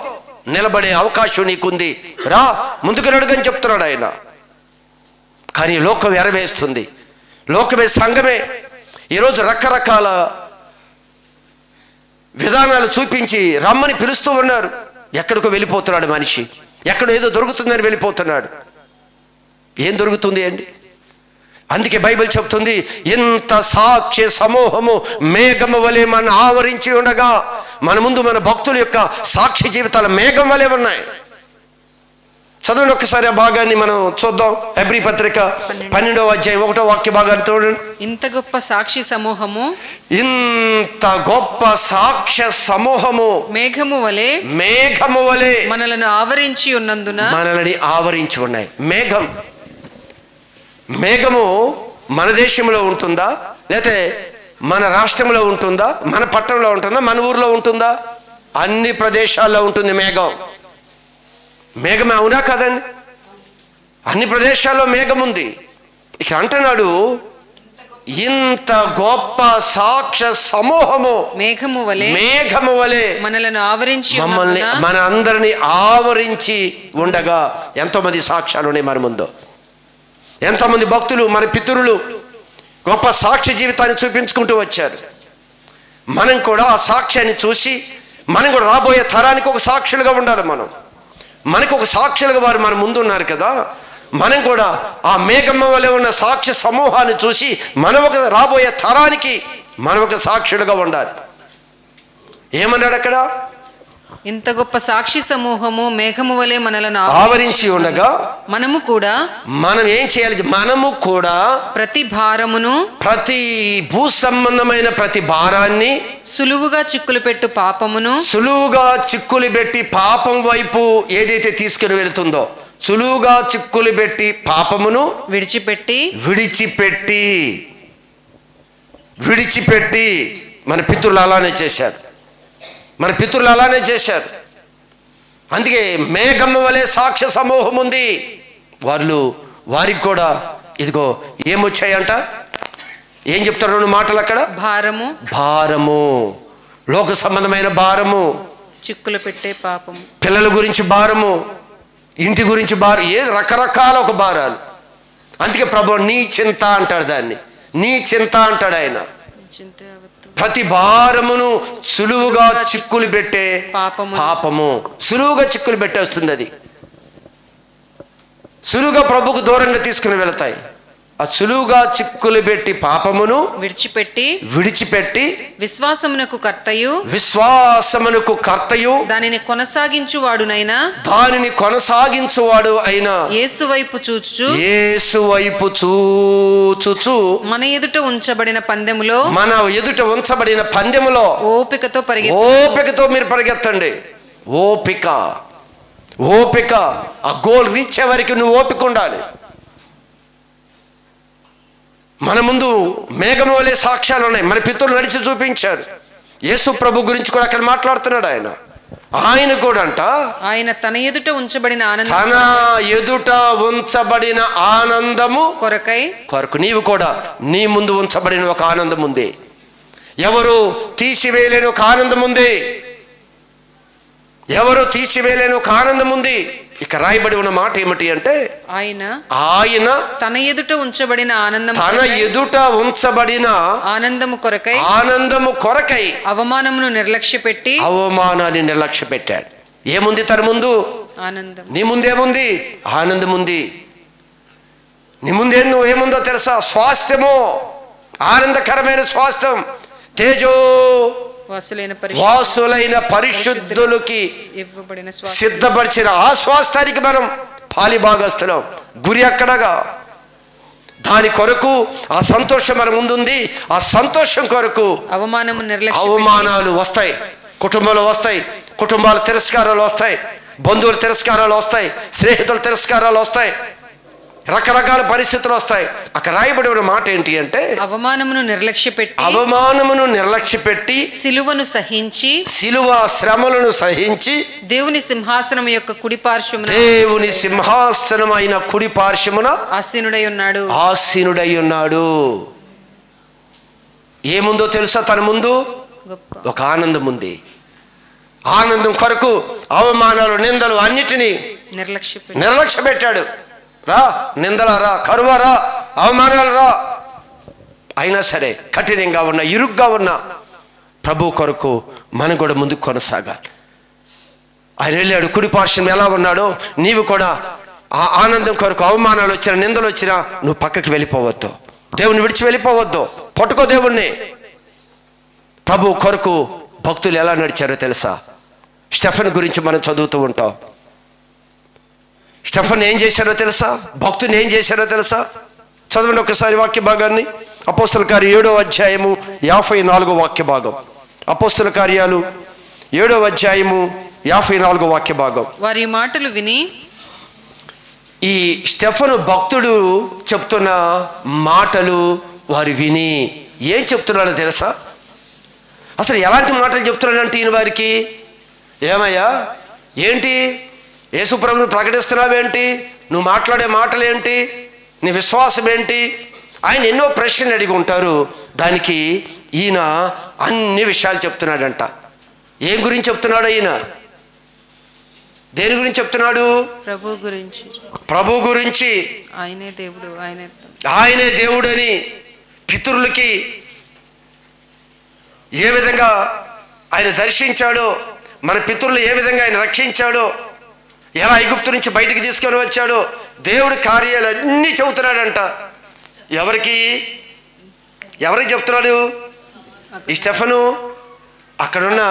నిలబడే అవకాశం నీకుంది. రా, ముందుకు నడుగని చెప్తున్నాడు ఆయన. కానీ లోకం ఎరవేస్తుంది, లోకమే, సంఘమే ఈరోజు రకరకాల విధానాలు చూపించి రమ్మని పిలుస్తూ ఉన్నారు. ఎక్కడికో వెళ్ళిపోతున్నాడు మనిషి, ఎక్కడో ఏదో దొరుకుతుందని వెళ్ళిపోతున్నాడు. ఏం దొరుకుతుంది అండి? అందుకే బైబిల్ చెప్తుంది, ఇంత సాక్ష్య సమూహము మేఘము వలె మన ఆవరించి ఉండగా, మన ముందు మన భక్తుల యొక్క సాక్ష్య జీవితాల మేఘం వలె ఉన్నాయి. చదవండి ఒకసారి ఆ భాగాన్ని మనం చూద్దాం. హెబ్రీ పత్రిక 12వ అధ్యాయం 1వ వాక్య భాగాన్ని చూడండి. ఇంత గొప్ప సాక్షి సమూహము, ఇంత గొప్ప సాక్ష్య సమూహము మేఘము వలె మనలను ఆవరించి ఉన్నందున, మనల్ని ఆవరించి ఉన్నాయి. మేఘము మన దేశంలో ఉంటుందా, లేకపోతే మన రాష్ట్రంలో ఉంటుందా, మన పట్టణంలో ఉంటుందా, మన ఊర్లో ఉంటుందా? అన్ని ప్రదేశాల్లో ఉంటుంది మేఘమే, అవునా కదండి? అన్ని ప్రదేశాల్లో మేఘం ఉంది. ఇక్కడ అంటున్నాడు, ఇంత గొప్ప సాక్ష్య సమూహము మేఘము వలె మనలను ఆవరించి, మమ్మల్ని, మన అందరినీ ఆవరించి ఉండగా. ఎంతోమంది సాక్ష్యాలు ఉన్నాయి మన ముందు, ఎంతోమంది భక్తులు, మన పితరులు గొప్ప సాక్ష్య జీవితాన్ని చూపించుకుంటూ వచ్చారు. మనం కూడా ఆ సాక్ష్యాన్ని చూసి మనం కూడా రాబోయే తరానికి ఒక సాక్షులుగా ఉండాలి. మనకు ఒక సాక్షులుగా వారు మన ముందు ఉన్నారు కదా. మనం కూడా ఆ మేఘమ్మ వలె ఉన్న సాక్ష్య సమూహాన్ని చూసి మనం ఒక రాబోయే తరానికి మనం ఒక సాక్షులుగా ఉండాలి. ఏమన్నాడు అక్కడ? ఇంత గొప్ప సాక్షి సమూహము మేఘము వలె మనలను ఆవరించి ఉండగా మనం ఏం చేయాలి? మనము కూడా ప్రతి భారమును, ప్రతి భూ సంబంధమైన ప్రతి భారాన్ని, సులువుగా చిక్కులు పెట్టి పాపం వైపు ఏదైతే తీసుకుని వెళుతుందో, సులువుగా చిక్కులు పెట్టి పాపమును విడిచిపెట్టి మన పితరులు అలానే చేశారు. అందుకే మేఘమ్మ వలె సాక్ష్య సమూహం ఉంది. వారికి కూడా ఇదిగో ఏమొచ్చాయంట? ఏం చెప్తారు 2 మాటలు అక్కడ? భారము, లోక సంబంధమైన భారము, చిక్కులు పెట్టే పాపము, పిల్లల గురించి భారము, ఇంటి గురించి భారం, ఏది రకరకాల ఒక భారాలు. అందుకే ప్రభు నీ చింత అంటాడు, దాన్ని నీ చింత అంటాడు ఆయన. ప్రతి భారమును సులువుగా చిక్కులు పెట్టే పాపము, సులువుగా చిక్కులు పెట్టేస్తుంది. అది సులువుగా ప్రభుకు దూరంగా తీసుకుని వెళతాయి. ఆ సులువుగా చిక్కులు పెట్టి పాపమును విడిచిపెట్టి విశ్వాసమునకు కర్తయు దానిని కొనసాగించువాడు అయినా యేసు వైపు చూచుచు మన ఎదుట ఉంచబడిన పందెములో ఓపికతో మీరు పరిగెత్తండి. ఓపిక ఓపిక. ఆ గోల్ రీచ్ అయ్యే వరకు నువ్వు ఓపిక ఉండాలి. మన ముందు మేఘం వలె సాక్ష్యాలు ఉన్నాయి. మన పితరులు నడిచి చూపించారు. యేసు ప్రభు గురించి కూడా అక్కడ మాట్లాడుతున్నాడు. ఆయన కూడా అంట, ఆయన తన ఎదుట ఉంచబడిన ఆనందం, తన ఎదుట ఉంచబడిన ఆనందము కొరకు నీవు కూడా నీ ముందు ఉంచబడిన ఒక ఆనందం ఉంది. ఎవరు తీసివేయలేని ఒక ఆనందం ఉంది. ఎవరు తీసివేయలేని ఒక ఆనందం ఉంది. ఇక రాయబడి ఉన్న మాట ఏమిటి అంటే, ఆయన తన ఎదుట ఉంచబడిన ఆనందం, తన ఎదుట ఉంచబడిన ఆనందము కొరకై అవమానమును నిర్లక్ష్యపెట్టి, అవమానాన్ని నిర్లక్ష్య పెట్టాడు. ఏముంది తన ముందు? ఆనందం. నీ ముందేముంది? ఆనందం ఉంది. నీ ముందే నువ్వేముందో తెలుసా? స్వాస్థ్యము, ఆనందకరమైన స్వాస్థ్యం. తేజో వాసులైన పరిశుద్ధులకి సిద్ధపరిచిన ఆ స్వాస్థానికి మనం పాలిభాగస్తులం. గురి అక్కడగా. దాని కొరకు ఆ సంతోషం మన ముందుంది. ఆ సంతోషం కొరకు అవమానాలు వస్తాయి, కుటుంబంలో వస్తాయి, కుటుంబాల తిరస్కారాలు వస్తాయి, బంధువుల తిరస్కారాలు వస్తాయి, స్నేహితుల తిరస్కారాలు వస్తాయి, రకరకాల పరిస్థితులు వస్తాయి. అక్కడ రాయబడి ఉన్న మాట ఏంటి అంటే, అవమానమును నిర్లక్ష్యపెట్టి సిలువను సహించి, సిలువ శ్రమలను సహించి దేవుని సింహాసనం యొక్క కుడి పార్శ్వమున, దేవుని సింహాసనం అయిన కుడి పార్శ్వమున ఆసీనుడై ఉన్నాడు. ఏముందో తెలుసా? తన ముందు ఒక ఆనందం ఉంది. ఆనందం కొరకు అవమానాలు, నిందలు అన్నిటినీ నిర్లక్ష్య పెట్టాడు. రా, నిందల రా, కరువ రా, అవమానాలు రా, అయినా సరే కఠినంగా ఉన్న, ఇరుగ్గా ఉన్న ప్రభు కొరకు మనం కూడా ముందుకు కొనసాగాలి. ఆయన వెళ్ళాడు కుడి పార్శ్వం. ఎలా ఉన్నాడో నీవు కూడా ఆ ఆనందం కొరకు అవమానాలు వచ్చినా, నిందలు వచ్చినా నువ్వు పక్కకి వెళ్ళిపోవద్దు. దేవుని విడిచి వెళ్ళిపోవద్దు. పట్టుకో దేవుణ్ణి. ప్రభు కొరకు భక్తులు ఎలా నడిచారో తెలుసా? స్టెఫెన్ గురించి మనం చదువుతూ ఉంటాం. స్టెఫెన్ ఏం చేశారో తెలుసా? భక్తుని ఏం చేశారో తెలుసా? చదవండి ఒకసారి వాక్య భాగాన్ని. అపోస్తల కార్యాలు 7వ అధ్యాయము 54వ వాక్య భాగం. అపోస్తల కార్యాలు 7వ అధ్యాయము 54వ వాక్య భాగం. వారి మాటలు విని, ఈ స్టెఫెను భక్తుడు చెప్తున్న మాటలు వారు విని ఏం చెప్తున్నాడో తెలుసా? అసలు ఎలాంటి మాటలు చెప్తున్నాడంటే ఈయన వారికి, ఏమయ్యా ఏంటి యేసు ప్రభువును ప్రకటిస్తున్నావేంటి? నువ్వు మాట్లాడే మాటలు ఏంటి? నీ విశ్వాసం ఏంటి? ఆయన ఎన్నో ప్రశ్నలు అడిగి ఉంటారు. దానికి ఈయన అన్ని విషయాలు చెప్తున్నాడంట. ఏం గురించి చెప్తున్నాడు ఈయన? దేని గురించి చెప్తున్నాడు? ప్రభు గురించి. ఆయనే దేవుడు అని పితరులకి ఏ విధంగా ఆయన దర్శించాడో, మన పితరులు ఏ విధంగా ఆయన రక్షించాడో, ఎలా ఐగుప్తు నుంచి బయటికి తీసుకొని వచ్చాడో, దేవుడి కార్యాలన్నీ చెబుతున్నాడంట. ఎవరికి చెప్తున్నాడు? ఈ స్టెఫెను అక్కడున్న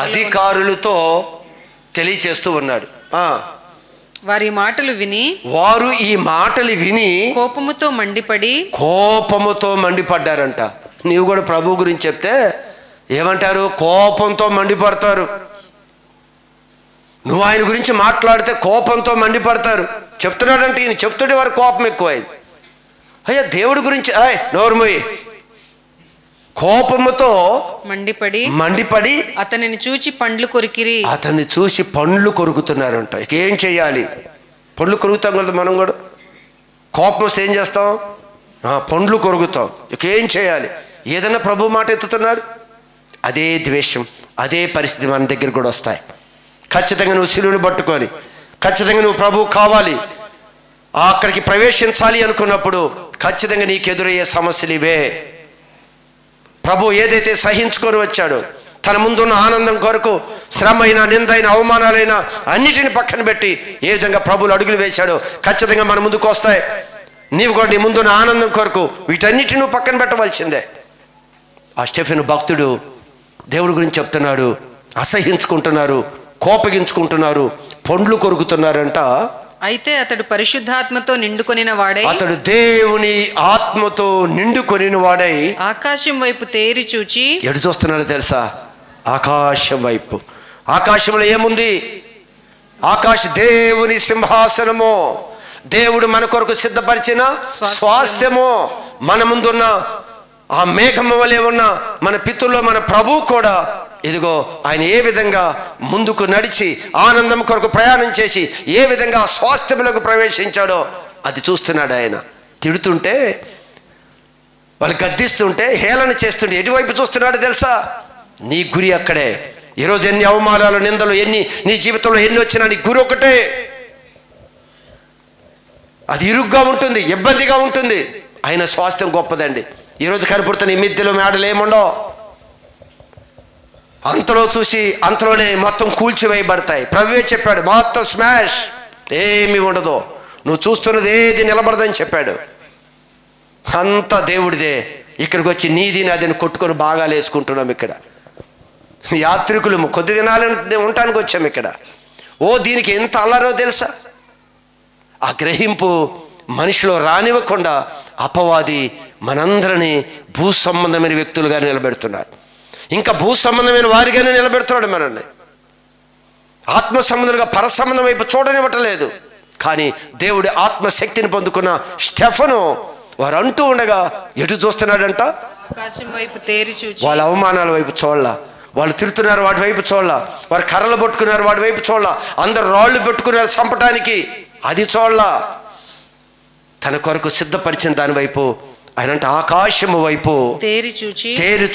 అధికారులతో తెలియచేస్తూ ఉన్నాడు. వారు ఈ మాటలు విని కోపముతో మండిపడ్డారంట. నీవు కూడా ప్రభు గురించి చెప్తే ఏమంటారు? కోపంతో మండిపడతారు. నువ్వు ఆయన గురించి మాట్లాడితే కోపంతో మండిపడతారు. చెప్తున్నాడంటే ఈయన చెప్తుంటే వారికి కోపం ఎక్కువైంది. అయ్యా దేవుడి గురించి నోరుమోయి. కోపముతో మండిపడి అతనిని చూచి పండ్లు కొరుకుతున్నారంట. ఇక ఏం చెయ్యాలి? పండ్లు కొరుకుతాం కదా మనం కూడా. కోపం వస్తే ఏం చేస్తాం? పండ్లు కొరుకుతాం. ఇక ఏం చేయాలి? ఏదైనా ప్రభు మాట ఎత్తుతున్నాడు, అదే ద్వేషం, అదే పరిస్థితి మన దగ్గర కూడా వస్తాయి. ఖచ్చితంగా నువ్వు శిలువను పట్టుకొని, ఖచ్చితంగా నువ్వు ప్రభు కావాలి, అక్కడికి ప్రవేశించాలి అనుకున్నప్పుడు ఖచ్చితంగా నీకు ఎదురయ్యే సమస్యలు ఇవే. ప్రభు ఏదైతే సహించుకొని వచ్చాడో, తన ముందున్న ఆనందం కొరకు శ్రమ అయినా, నిందైన, అవమానాలైనా అన్నిటిని పక్కన పెట్టి ఏ విధంగా ప్రభువులు అడుగులు వేశాడో ఖచ్చితంగా మన ముందుకు వస్తాయి. నీవు కూడా నీ ముందున్న ఆనందం కొరకు వీటన్నిటిని నువ్వు పక్కన పెట్టవలసిందే. ఆ స్టెఫెను భక్తుడు దేవుడి గురించి చెప్తున్నాడు. అసహించుకుంటున్నారు, కోపగించుకుంటున్నారు, పండ్లు కొరుకుతున్నారంట. అయితే అతడు పరిశుద్ధాత్మతో నిండుకొనిన వాడై, అతడు దేవుని ఆత్మతో నిండుకొనిన వాడై ఆకాశం వైపు తేరి చూచి, ఎటు చూస్తున్నాడో తెలుసా? ఆకాశం వైపు. ఆకాశంలో ఏముంది? ఆకాశ దేవుని సింహాసనము, దేవుడు మన కొరకు సిద్ధపరిచిన స్వాస్థ్యము. మన ముందున్న ఆ మేఘము వలె ఉన్న మన పితరులో మన ప్రభువు కూడా ఇదిగో ఆయన ఏ విధంగా ముందుకు నడిచి ఆనందం కొరకు ప్రయాణం చేసి ఏ విధంగా స్వాస్థ్యములకు ప్రవేశించాడో అది చూస్తున్నాడు. ఆయన తిడుతుంటే, వాళ్ళు గద్దిస్తుంటే, హేళన చేస్తుంటే ఎటువైపు చూస్తున్నాడు తెలుసా? నీ గురి అక్కడే. ఈరోజు ఎన్ని అవమానాలు, నిందలు ఎన్ని నీ జీవితంలో ఎన్ని వచ్చినా నీ గురి ఒకటే. అది ఇరుగ్గా ఉంటుంది, ఇబ్బందిగా ఉంటుంది. ఆయన స్వాస్థ్యం గొప్పదండి. ఈరోజు కనపడుతున్న ఈ మిద్దెలు మేడలు ఏముండవు. అంతలో చూసి అంతలోనే మొత్తం కూల్చివేయబడతాయి. ప్రభువే చెప్పాడు, మొత్తం స్మాష్, ఏమీ ఉండదు, నువ్వు చూస్తున్నది ఏది నిలబడదని చెప్పాడు. అంత దేవుడిదే. ఇక్కడికి వచ్చి నీది నాదని కొట్టుకొని బాగాలు వేసుకుంటున్నాం. ఇక్కడ యాత్రికులు కొద్ది దినాలు ఉండటానికి వచ్చాము ఇక్కడ. ఓ దీనికి ఎంత అల్లరో తెలుసా? ఆ గ్రహింపు మనిషిలో రానివ్వకుండా అపవాది మనందరినీ భూ సంబంధమైన వ్యక్తులుగా నిలబెడుతున్నాడు. ఇంకా భూ సంబంధమైన వారిగానే నిలబెడుతున్నాడు మనల్ని. ఆత్మ సంబంధులుగా పర సంబంధం వైపు చూడనివ్వటలేదు. కానీ దేవుడి ఆత్మశక్తిని పొందుకున్న స్టెఫను వారు అంటూ ఉండగా ఎటు చూస్తున్నాడంట? ఆకాశం వైపు తేరి చూచి. వాళ్ళ అవమానాల వైపు చూడాల, వాళ్ళు తిరుగుతున్నారు వాటి వైపు చూడాల, వారు కర్రలు పట్టుకున్నారు వాటి వైపు చూడాల, అందరు రాళ్ళు పెట్టుకున్నారు చంపటానికి, అది చూడాల. తన కొరకు సిద్ధపరిచిన దాని వైపు ఆయన అంటే ఆకాశము వైపు తేరి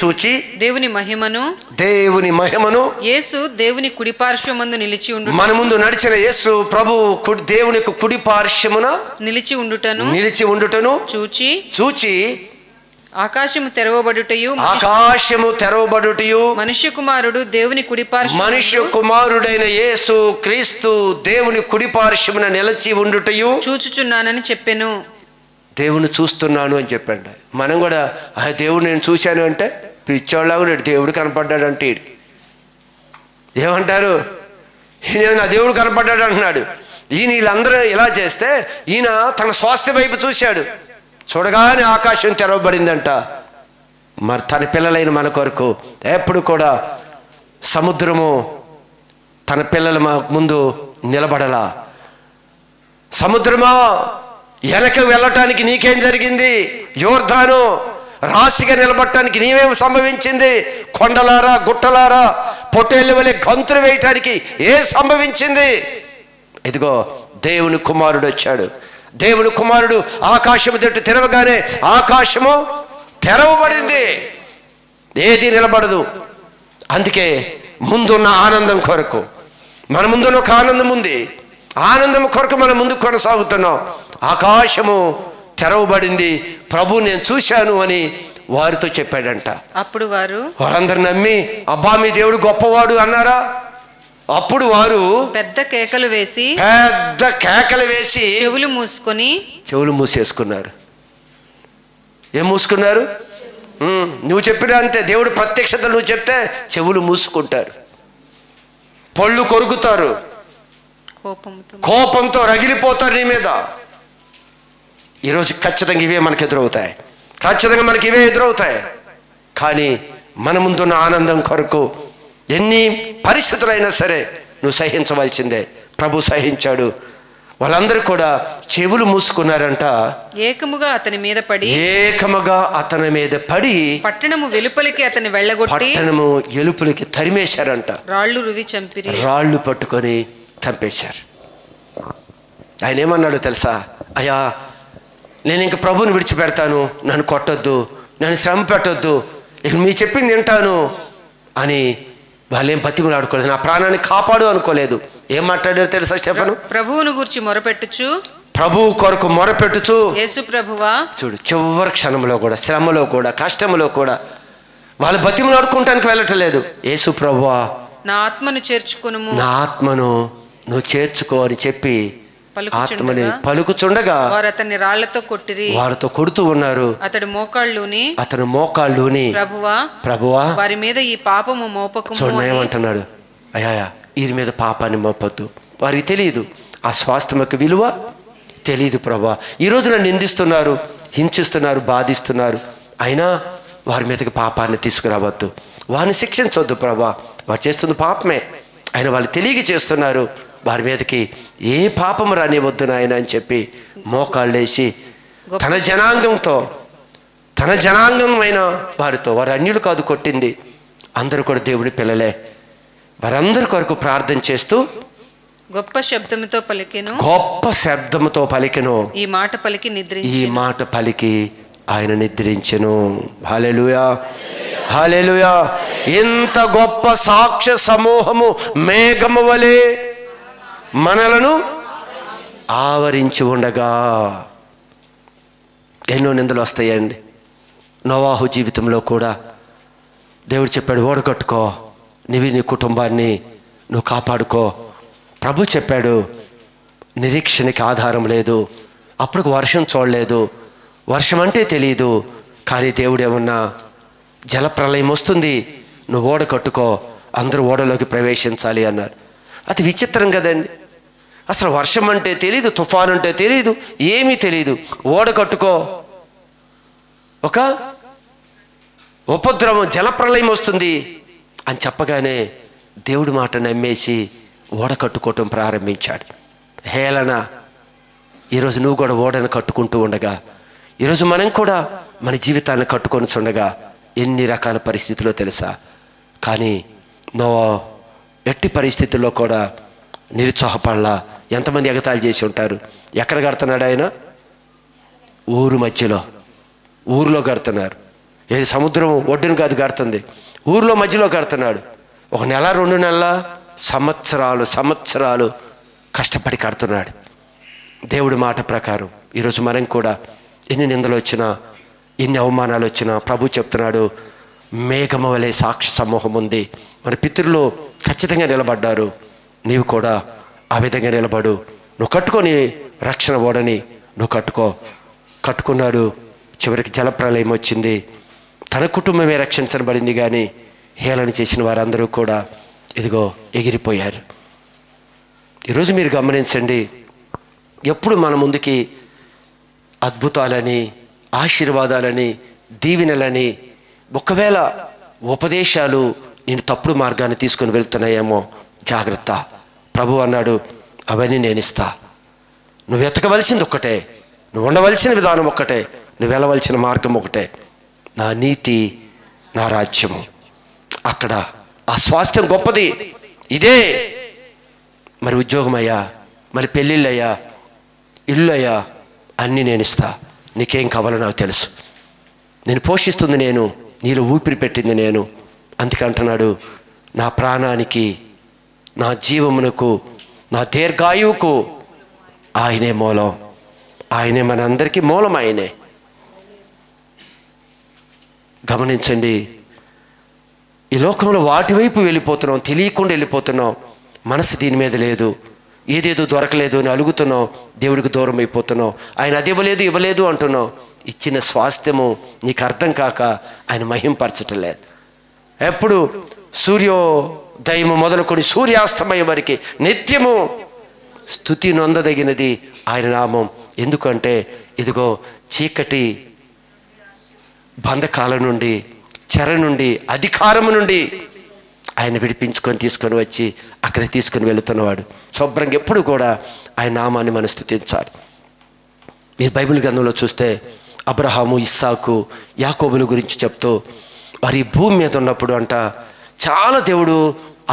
చూచి దేవుని మహిమను యేసు దేవుని కుడి పార్శ్వమందు నిలిచి ఉండు. మన ముందు నడిచిన యేసు ప్రభు దేవుని కుడి పార్శ్వమున నిలిచి ఉండుటను చూచి ఆకాశము తెరవబడుటయు మనుష్య కుమారుడు దేవుని కుడి పార్శ్వమున, మనుష్య కుమారుడైన యేసు క్రీస్తు దేవుని కుడి పార్శ్వమున నిలిచి ఉండుటయు చూచుచున్నానని చెప్పెను. దేవుని చూస్తున్నాను అని చెప్పండి. మనం కూడా ఆ దేవుడు నేను చూశాను అంటే పిచ్చోళ్ళగా ఉన్నాడు. దేవుడు కనపడ్డాడు అంటే ఏమంటారు? ఈయన నా దేవుడు కనపడ్డాడు అంటున్నాడు. ఈయన వీళ్ళందరూ ఇలా చేస్తే ఈయన తన స్వాస్థ్య వైపు చూశాడు. చూడగానే ఆకాశం తెరవబడిందంట. మరి తన పిల్లలైన మన కొరకు ఎప్పుడు కూడా సముద్రము తన పిల్లల ముందు నిలబడలా. సముద్రమా వెనక వెళ్ళటానికి నీకేం జరిగింది? యోర్దాను రాశిగా నిలబడటానికి నీవేం సంభవించింది? కొండలారా గుట్టలారా పొట్టేళ్ళ వలె గంతులు వేయటానికి ఏం సంభవించింది? ఇదిగో దేవుని కుమారుడు వచ్చాడు. దేవుని కుమారుడు ఆకాశము తట్టు తెరవగానే ఆకాశము తెరవబడింది. ఏది నిలబడదు. అందుకే ముందున్న ఆనందం కొరకు, మన ముందున్న ఒక ఆనందం ఉంది. ఆనందం కొరకు మనం ముందుకు కొనసాగుతున్నాం. ఆకాశము తెరవబడింది, ప్రభు నేను చూశాను అని వారితో చెప్పాడంట. అప్పుడు వారందరు నమ్మి అబ్బా మీ దేవుడు గొప్పవాడు అన్నారా? అప్పుడు వారు పెద్ద కేకలు వేసి చెవులు మూసేసుకున్నారు. ఏం మూసుకున్నారు? నువ్వు చెప్పినా అంతే. దేవుడు ప్రత్యక్షతలు నువ్వు చెప్తే చెవులు మూసుకుంటారు, పళ్ళు కొరుకుతారు, కోపంతో రగిలిపోతారు నీ మీద. ఈరోజు ఖచ్చితంగా ఇవే మనకు ఎదురవుతాయి. కానీ మన ముందున్న ఆనందం కొరకు ఎన్ని పరిస్థితులైనా సరే నువ్వు సహించవలసిందే. ప్రభు సహించాడు. వాళ్ళందరూ కూడా చెవులు మూసుకున్నారంట. ఏకముగా అతని మీద పడి పట్టణము వెలుపలికి అతని వెళ్ళగొట్టి ఎలుపులకి తరిమేశారంట. రాళ్ళు పట్టుకొని చంపేశారు. ఆయన ఏమన్నాడు తెలుసా? అయ్యా నేను ఇంక ప్రభుని విడిచిపెడతాను, నన్ను కొట్టొద్దు, నన్ను శ్రమ పెట్టొద్దు, ఇక మీ చెప్పింది వింటాను అని వాళ్ళేం బతిమలు ఆడుకోలేదు. నా ప్రాణాన్ని కాపాడు అనుకోలేదు. ఏం మాట్లాడారు తెలుసా స్టెఫను? ప్రభువును గురించి మొరపెట్టుచు, ప్రభు కొరకు మొరపెట్టుచు, యేసు ప్రభువా చూడు చివరి క్షణంలో కూడా, శ్రమలో కూడా, కష్టంలో కూడా వాళ్ళు బతిమలు ఆడుకోవటానికి వెళ్ళటలేదు. యేసు ప్రభువా నా ఆత్మను చేర్చుకొనుము, నా ఆత్మను నువ్వు చేర్చుకో అని చెప్పి ఆత్మని పలుకుచుండగా వారు అతన్ని రాళ్లతో కొట్టిరి. వారితో కొడుతూ ఉన్నారు. అతని మోకాళ్ళుని ప్రభువా వారి మీద ఈ పాపము మోపకుము చూడండి ఏమంటున్నాడు. అయ్యా వీరి మీద పాపాన్ని మోపొద్దు. వారికి తెలియదు, ఆ స్వాస్థ్యం యొక్క విలువ తెలియదు. ప్రభువా ఈరోజు నన్ను నిందిస్తున్నారు, హింసిస్తున్నారు, బాధిస్తున్నారు, అయినా వారి మీదకి పాపాన్ని తీసుకురావద్దు, వారిని శిక్షించవద్దు. ప్రభువా వారు చేస్తుంది పాపమే, అయినా వాళ్ళు తెలియక చేస్తున్నారు, వారి మీదకి ఏ పాపము రానివద్దు నాయన అని చెప్పి మోకాళ్ళేసి తన జనాంగమైన వారితో, వారు అన్యులు కాదు కొట్టింది, అందరూ కూడా దేవుని పిల్లలే, వారందరి కొరకు ప్రార్థన చేస్తూ గొప్ప శబ్దముతో పలికెను ఈ మాట పలికి ఆయన నిద్రించెను. హల్లెలూయా, హల్లెలూయా. ఇంత గొప్ప సాక్ష్య సమూహము మేఘము వలె మనలను ఆవరించి ఉండగా ఎన్నో నిందలు వస్తాయండి. నోవాహు జీవితంలో కూడా దేవుడు చెప్పాడు, ఓడగట్టుకో, నీ కుటుంబాన్ని నువ్వు కాపాడుకో. ప్రభు చెప్పాడు, నిరీక్షణకి ఆధారం లేదు, అప్పుడు వర్షం చూడలేదు, వర్షం అంటే తెలియదు, కానీ దేవుడు ఏమన్నా జలప్రలయం వస్తుంది, నువ్వు ఓడ కట్టుకో, అందరూ ఓడలోకి ప్రవేశించాలి అన్నారు. అది విచిత్రం కదండి. అసలు వర్షం అంటే తెలియదు, తుఫాను అంటే తెలియదు, ఏమీ తెలియదు, ఓడ కట్టుకో, ఒక ఉపద్రవం జలప్రలయం వస్తుంది అని చెప్పగానే దేవుడి మాట నమ్మేసి ఓడ కట్టుకోవటం ప్రారంభించాడు. హేళన. ఈరోజు నువ్వు కూడా ఓడను కట్టుకుంటూ ఉండగా, ఈరోజు మనం కూడా మన జీవితాన్ని కట్టుకొని చూడగా ఎన్ని రకాల పరిస్థితుల్లో తెలుసా. కానీ నోవా ఎట్టి పరిస్థితుల్లో కూడా నిరుత్సాహపడలా. ఎంతమంది ఎగతాళి చేసి ఉంటారు. ఎక్కడ కడుతున్నాడు ఆయన? ఊరు మధ్యలో, ఊరిలో కడుతున్నారు. ఏది సముద్రం ఒడ్డును కాదు కడుతుంది, ఊరిలో మధ్యలో కడుతున్నాడు. 1 నెల 2 నెలల సంవత్సరాలు కష్టపడి కడుతున్నాడు దేవుడి మాట ప్రకారం. ఈరోజు మనం కూడా ఎన్ని నిందలు వచ్చినా, ఎన్ని అవమానాలు వచ్చినా ప్రభు చెప్తున్నాడు, మేఘము వలె సాక్షి సమూహం ఉంది. మన పితరులు ఖచ్చితంగా నిలబడ్డారు, నీవు కూడా ఆ విధంగా నిలబడు. నువ్వు కట్టుకొని రక్షణ ఓడని నువ్వు కట్టుకున్నాడు. చివరికి జలప్రలయం వచ్చింది, తన కుటుంబమే రక్షించబడింది, కానీ హేళన చేసిన వారందరూ కూడా ఇదిగో ఎగిరిపోయారు. ఈరోజు మీరు గమనించండి, ఎప్పుడు మన ముందుకి అద్భుతాలని, ఆశీర్వాదాలని, దీవెనలని, ఒకవేళ ఉపదేశాలు నేను తప్పుడు మార్గాన్ని తీసుకొని వెళ్తున్నాయేమో జాగ్రత్త. ప్రభు అన్నాడు, అవన్నీ నేను ఇస్తా. నువ్వు వెతకవలసింది ఒక్కటే, నువ్వు ఉండవలసిన విధానం ఒక్కటే, నువ్వు వెళ్ళవలసిన మార్గం ఒకటే, నా నీతి, నా రాజ్యము. అక్కడ ఆ స్వాస్థ్యం గొప్పది, ఇదే. మరి ఉద్యోగమయ్యా, మరి పెళ్ళిళ్ళయ్యా, ఇల్లు అయ్యా, అన్నీ నేను ఇస్తా. నీకేం కావాలో నాకు తెలుసు, నేను పోషిస్తుంది నేను, నీలో ఊపిరి పెట్టింది నేను. అందుకంటున్నాడు, నా ప్రాణానికి, నా జీవమునకు, నా దీర్ఘాయువుకు ఆయనే మూలం. ఆయనే మనందరికీ మూలం. ఆయనే. గమనించండి, ఈ లోకంలో వాటి వైపు వెళ్ళిపోతున్నాం, తెలియకుండా వెళ్ళిపోతున్నాం. మనసు దీని మీద లేదు, ఏదేదో దొరకలేదు అని అలుగుతున్నాం, దేవుడికి దూరం అయిపోతున్నాం. ఆయన అది ఇవ్వలేదు అంటున్నాం. ఇచ్చిన స్వాస్థ్యము నీకు అర్థం కాక ఆయన మహింపరచటం లేదు. ఎప్పుడు సూర్యోదయము మొదలుకొని సూర్యాస్తమయం వరకు నిత్యము స్తుతి నొందదగినది ఆయన నామం. ఎందుకంటే ఇదిగో చీకటి బంధకాల నుండి, చెర నుండి, అధికారము నుండి ఆయన విడిపించుకొని తీసుకొని వచ్చి అక్కడ తీసుకొని వెళుతున్నవాడు. శుభ్రంగా ఎప్పుడు కూడా ఆయన నామాన్ని మనం స్తుతించాలి. మీరు బైబిల్ గ్రంథంలో చూస్తే అబ్రహాము, ఇస్సాకు, యాకోబుల గురించి చెప్తూ వారి భూమి మీద ఉన్నప్పుడు అంట చాలా దేవుడు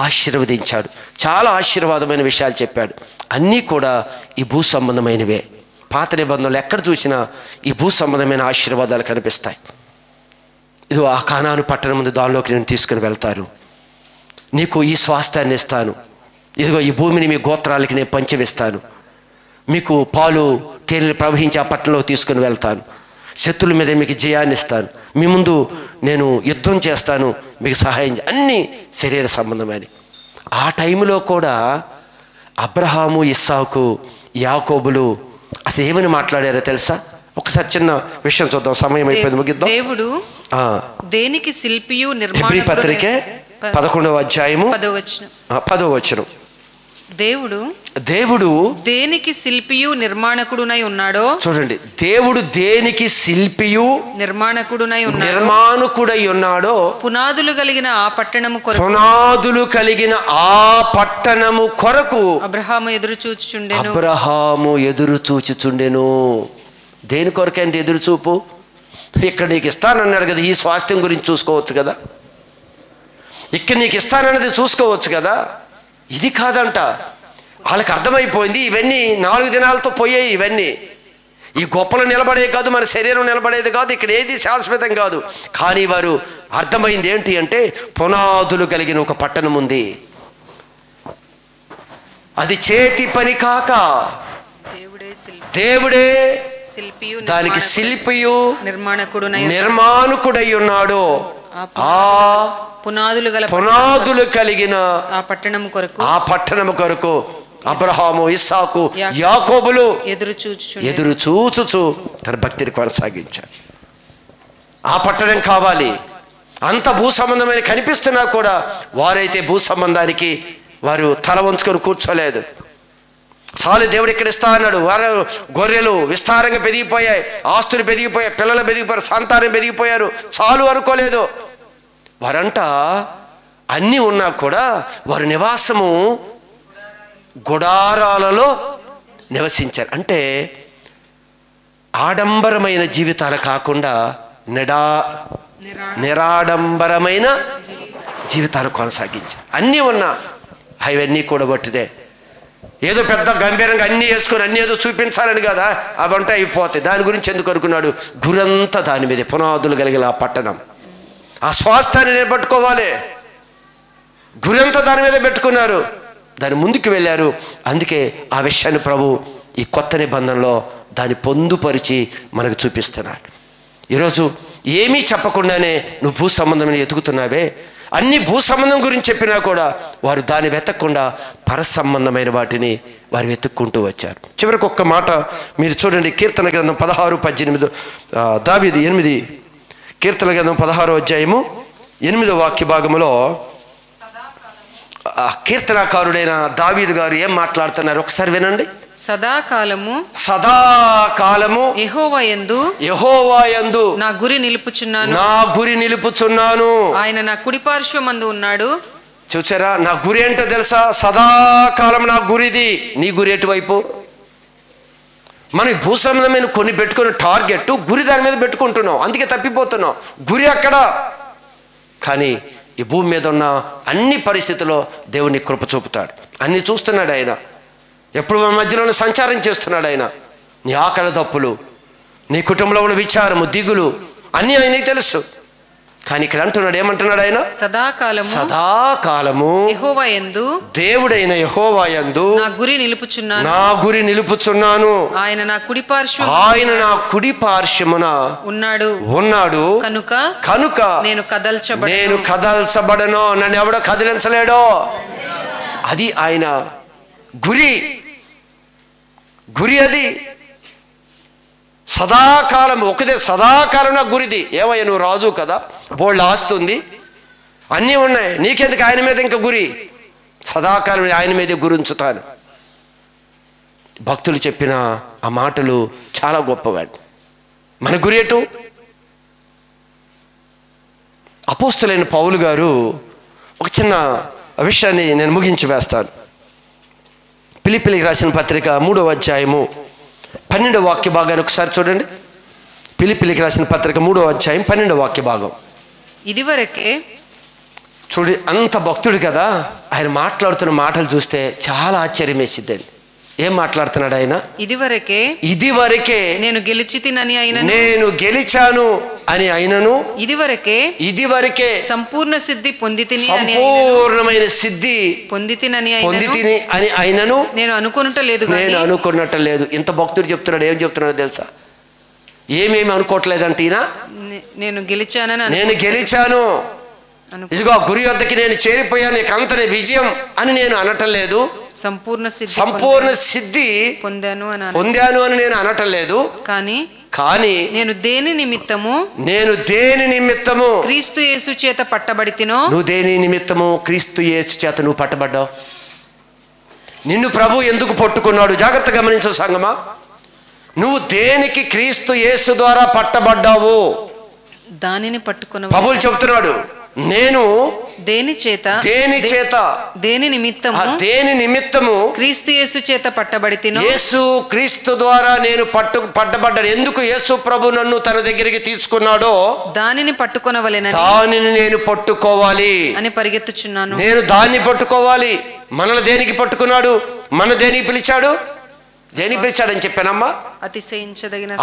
ఆశీర్వదించాడు, చాలా ఆశీర్వాదమైన విషయాలు చెప్పాడు. అన్నీ కూడా ఈ భూ సంబంధమైనవే. పాత నిబంధనలు ఎక్కడ చూసినా ఈ భూ సంబంధమైన ఆశీర్వాదాలు కనిపిస్తాయి. ఇది ఆ కానాను పట్టణం ముందు, దానిలోకి నేను తీసుకుని వెళ్తాను, నీకు ఈ స్వాస్థ్యాన్ని ఇస్తాను, ఇదిగో ఈ భూమిని మీ గోత్రాలకి నేను పంచివేస్తాను, మీకు పాలు తేనెలు ప్రవహించి ఆ పట్టణంలో తీసుకుని వెళ్తాను, శత్రుల మీద మీకు జయాన్ని ఇస్తాను, మీ ముందు నేను యుద్ధం చేస్తాను, మీకు సహాయం అన్నీ శరీర సంబంధమైన. ఆ టైంలో కూడా అబ్రహాము, ఇస్సాకు, యాకోబులు అసలు ఏమని మాట్లాడారో తెలుసా? ఒకసారి చిన్న విషయం చూద్దాం, సమయం అయిపోయింది, ముగిద్దాం. దేవుడు దేనికి శిల్పియు హెబ్రీ పత్రికే 11వ అధ్యాయము 10వ వచనం. దేవుడు దేనికి శిల్పియు నిర్మాణకుడునై ఉన్నాడో, చూడండి, దేవుడు దేనికి శిల్పియు నిర్మాణకుడునై నిర్మాణకుడై ఉన్నాడో, పునాదులు కలిగిన ఆ పట్టణము కొరకు పునాదులు కలిగిన ఆ పట్టణము కొరకు అబ్రహాము ఎదురు చూచుచుండెను. అబ్రహాము ఎదురు చూచుచుండెను. దేని కొరకంటే ఎదురు చూపు? ఇక్కడ నీకు ఇస్తానన్నాడు కదా, ఈ స్వాస్థ్యం గురించి చూసుకోవచ్చు కదా, ఇక్కడ నీకు ఇస్తానన్నది చూసుకోవచ్చు కదా. ఇది కాదంట. వాళ్ళకి అర్థమైపోయింది ఇవన్నీ 4 దినాలతో పోయాయి. ఇవన్నీ ఈ గొప్పలు నిలబడే కాదు, మన శరీరం నిలబడేది కాదు, ఇక్కడ ఏది శాశ్వతం కాదు. కానీ వారు అర్థమైంది ఏంటి అంటే, పునాదులు కలిగిన ఒక పట్టణం ఉంది, అది చేతి పని కాక దేవుడే దానికి శిల్పియు నిర్మాణకుడై ఉన్నాడు. ఆ పునాదులు కలిగిన ఆ పట్టణము కొరకు అబ్రహాము, ఇస్సాకు, యాకోబులు ఎదురు చూచుచు తన భక్తిని కొనసాగించారు. ఆ పట్టణం కావాలి. అంత భూ సంబంధమైన కనిపిస్తున్నా కూడా వారైతే భూ సంబంధానికి వారు తల వంచుకొని కూర్చోలేదు. చాలు, దేవుడు ఇక్కడ ఇస్తా అన్నాడు. వారు గొర్రెలు విస్తారంగా పెరిగిపోయాయి, ఆస్తులు పెరిగిపోయాయి, పిల్లలు పెరిగిపోయారు, సంతానం పెరిగిపోయారు, చాలు అనుకోలేదు. వారంట అన్నీ ఉన్నా కూడా వారు నివాసము గుడారాలలో నివసించారు. అంటే ఆడంబరమైన జీవితాలు కాకుండా నిరాడంబరమైన జీవితాలు కొనసాగించారు. అన్నీ ఉన్నా అవన్నీ కూడా బట్టిదే. ఏదో పెద్ద గంభీరంగా అన్నీ వేసుకొని అన్నీ ఏదో చూపించాలని కదా, అవంటే అయిపోతాయి. దాని గురించి ఎందుకు అనుకున్నాడు? గురంతా దాని మీదే, పునాదులు కలిగిన ఆ పట్టణం, ఆ స్వాస్థాన్ని నిలబెట్టుకోవాలి. గురంతా దాని మీద పెట్టుకున్నారు, దాని ముందుకు వెళ్ళారు. అందుకే ఆ విషయాన్ని ప్రభు ఈ కొత్త నిబంధనలో దాన్ని పొందుపరిచి మనకు చూపిస్తున్నాడు. ఈరోజు ఏమీ చెప్పకుండానే నువ్వు భూ సంబంధం ఎతుకుతున్నావే, అన్ని భూ సంబంధం గురించి చెప్పినా కూడా వారు దాన్ని వెతకకుండా పర సంబంధమైన వాటిని వారు వెతుక్కుంటూ వచ్చారు. చివరికి ఒక్క మాట మీరు చూడండి, కీర్తన గ్రంథం 16:18, దావీదు 8, కీర్తన గ్రంథం 16వ అధ్యాయము 8వ వాక్య భాగములో కీర్తనాకారుడైన దావీదు గారు ఏం మాట్లాడుతున్నారు ఒకసారి వినండి. సదాకాలము యెహోవాయందు నా గురి నిలుపుచున్నాను. ఆయన నా కుడి పార్శ్వమందు ఉన్నాడు. చూసారా, నా గురి ఏంటో తెలుసా? సదాకాలం నా గురిది. నీ గురి ఎటువైపు? మనం భూ సంబంధమైన కొన్ని పెట్టుకున్న టార్గెట్, గురి దాని మీద పెట్టుకుంటున్నాం, అందుకే తప్పిపోతున్నాం. గురి అక్కడ. కానీ ఈ భూమి మీద ఉన్న అన్ని పరిస్థితుల్లో దేవుని కృప చూపుతాడు. అన్ని చూస్తున్నాడు ఆయన. ఎప్పుడు మన మధ్యలోనే సంచారం చేస్తున్నాడు ఆయన. నీ ఆకలి దప్పులు, నీ కుటుంబంలో ఉన్న విచారము, దిగులు అన్నీ ఆయనకి తెలుసు. కానీ ఇక్కడ అంటున్నాడు, ఏమంటున్నాడు ఆయన? సదాకాలము దేవుడైన యెహోవాయందు నా గురి నిలుపుచున్నాను. ఆయన నా కుడి పార్శ్వమున ఉన్నాడు కనుక నేను కదల్చబడను. నన్ను ఎవడో కదిలించలేడో. అది ఆయన గురి. అది సదాకాలం ఒకదే. సదాకాలం నా గురిది. ఏమయ్యా, నువ్వు రాజు కదా, బోల్డ్ ఆస్తుంది, అన్నీ ఉన్నాయి, నీకెందుకు ఆయన మీద ఇంకా గురి? సదాకాలం ఆయన మీదే గురి ఉంచుతాను. భక్తులు చెప్పిన ఆ మాటలు చాలా గొప్పవాడు. మన గురి ఎటు? అపోస్తులైన పౌలు గారు ఒక చిన్న విషయాన్ని నేను ముగించి వేస్తాను. ఫిలిప్పీలకు రాసిన పత్రిక 3వ అధ్యాయము 12వ వాక్య భాగాన్ని ఒకసారి చూడండి. ఫిలిప్పీలకు రాసిన పత్రిక 3వ అధ్యాయం 12వ వాక్య భాగం. ఇదివరకే చూడు, అంత భక్తుడు కదా, ఆయన మాట్లాడుతున్న మాటలు చూస్తే చాలా ఆశ్చర్యం వేసిద్దండి. ఏం మాట్లాడుతున్నాడు ఆయన? ఇదివరకే నేను గెలిచాను అని అయినను, ఇదివరకే సంపూర్ణమైన సిద్ధి పొందితిని అని అయినను నేను అనుకున్నట్లేదు. ఇంత భక్తుడు చెప్తున్నాడు. ఏం చెప్తున్నాడు తెలుసా? ఏమేమి అనుకోవట్లేదంటే ఈయన, నేను గెలిచాను, ఇదిగో గురి వద్దకి నేను చేరిపోయాను, నీకు అంతనే విజయం అని నేను అనటం లేదు. సంపూర్ణ సిద్ధి పొందాను అని నేను అనటం లేదు. కానీ నేను దేని నిమిత్తము క్రీస్తు యేసు చేత పట్టబడితినో. నువ్వు దేని నిమిత్తము క్రీస్తు యేసు చేత నువ్వు పట్టబడ్డావు. నిన్ను ప్రభు ఎందుకు పట్టుకున్నాడు? జాగ్రత్త గమనించు సంగమా. నువ్వు దేనికి క్రీస్తు యేసు ద్వారా పట్టబడ్డావు? దానిని పట్టుకున్న పౌలు చెప్తున్నాడు, నేను దేని చేత దేని నిమిత్తము క్రీస్తు యేసు చేత పట్టబడితినో, యేసు క్రీస్తు ద్వారా నేను పట్టబడ్డాను. ఎందుకు యేసు ప్రభు నన్ను తన దగ్గరికి తీసుకున్నాడో దానిని పట్టుకొనవలెనని, దానిని నేను పట్టుకోవాలి అని పరిగెత్తుచున్నాను. నేను దాన్ని పట్టుకోవాలి. మనల్ని దేనికి పట్టుకున్నాడు? మన దేనికి పిలిచాడు? దేనికి పిలిచాడని చెప్పానమ్మా?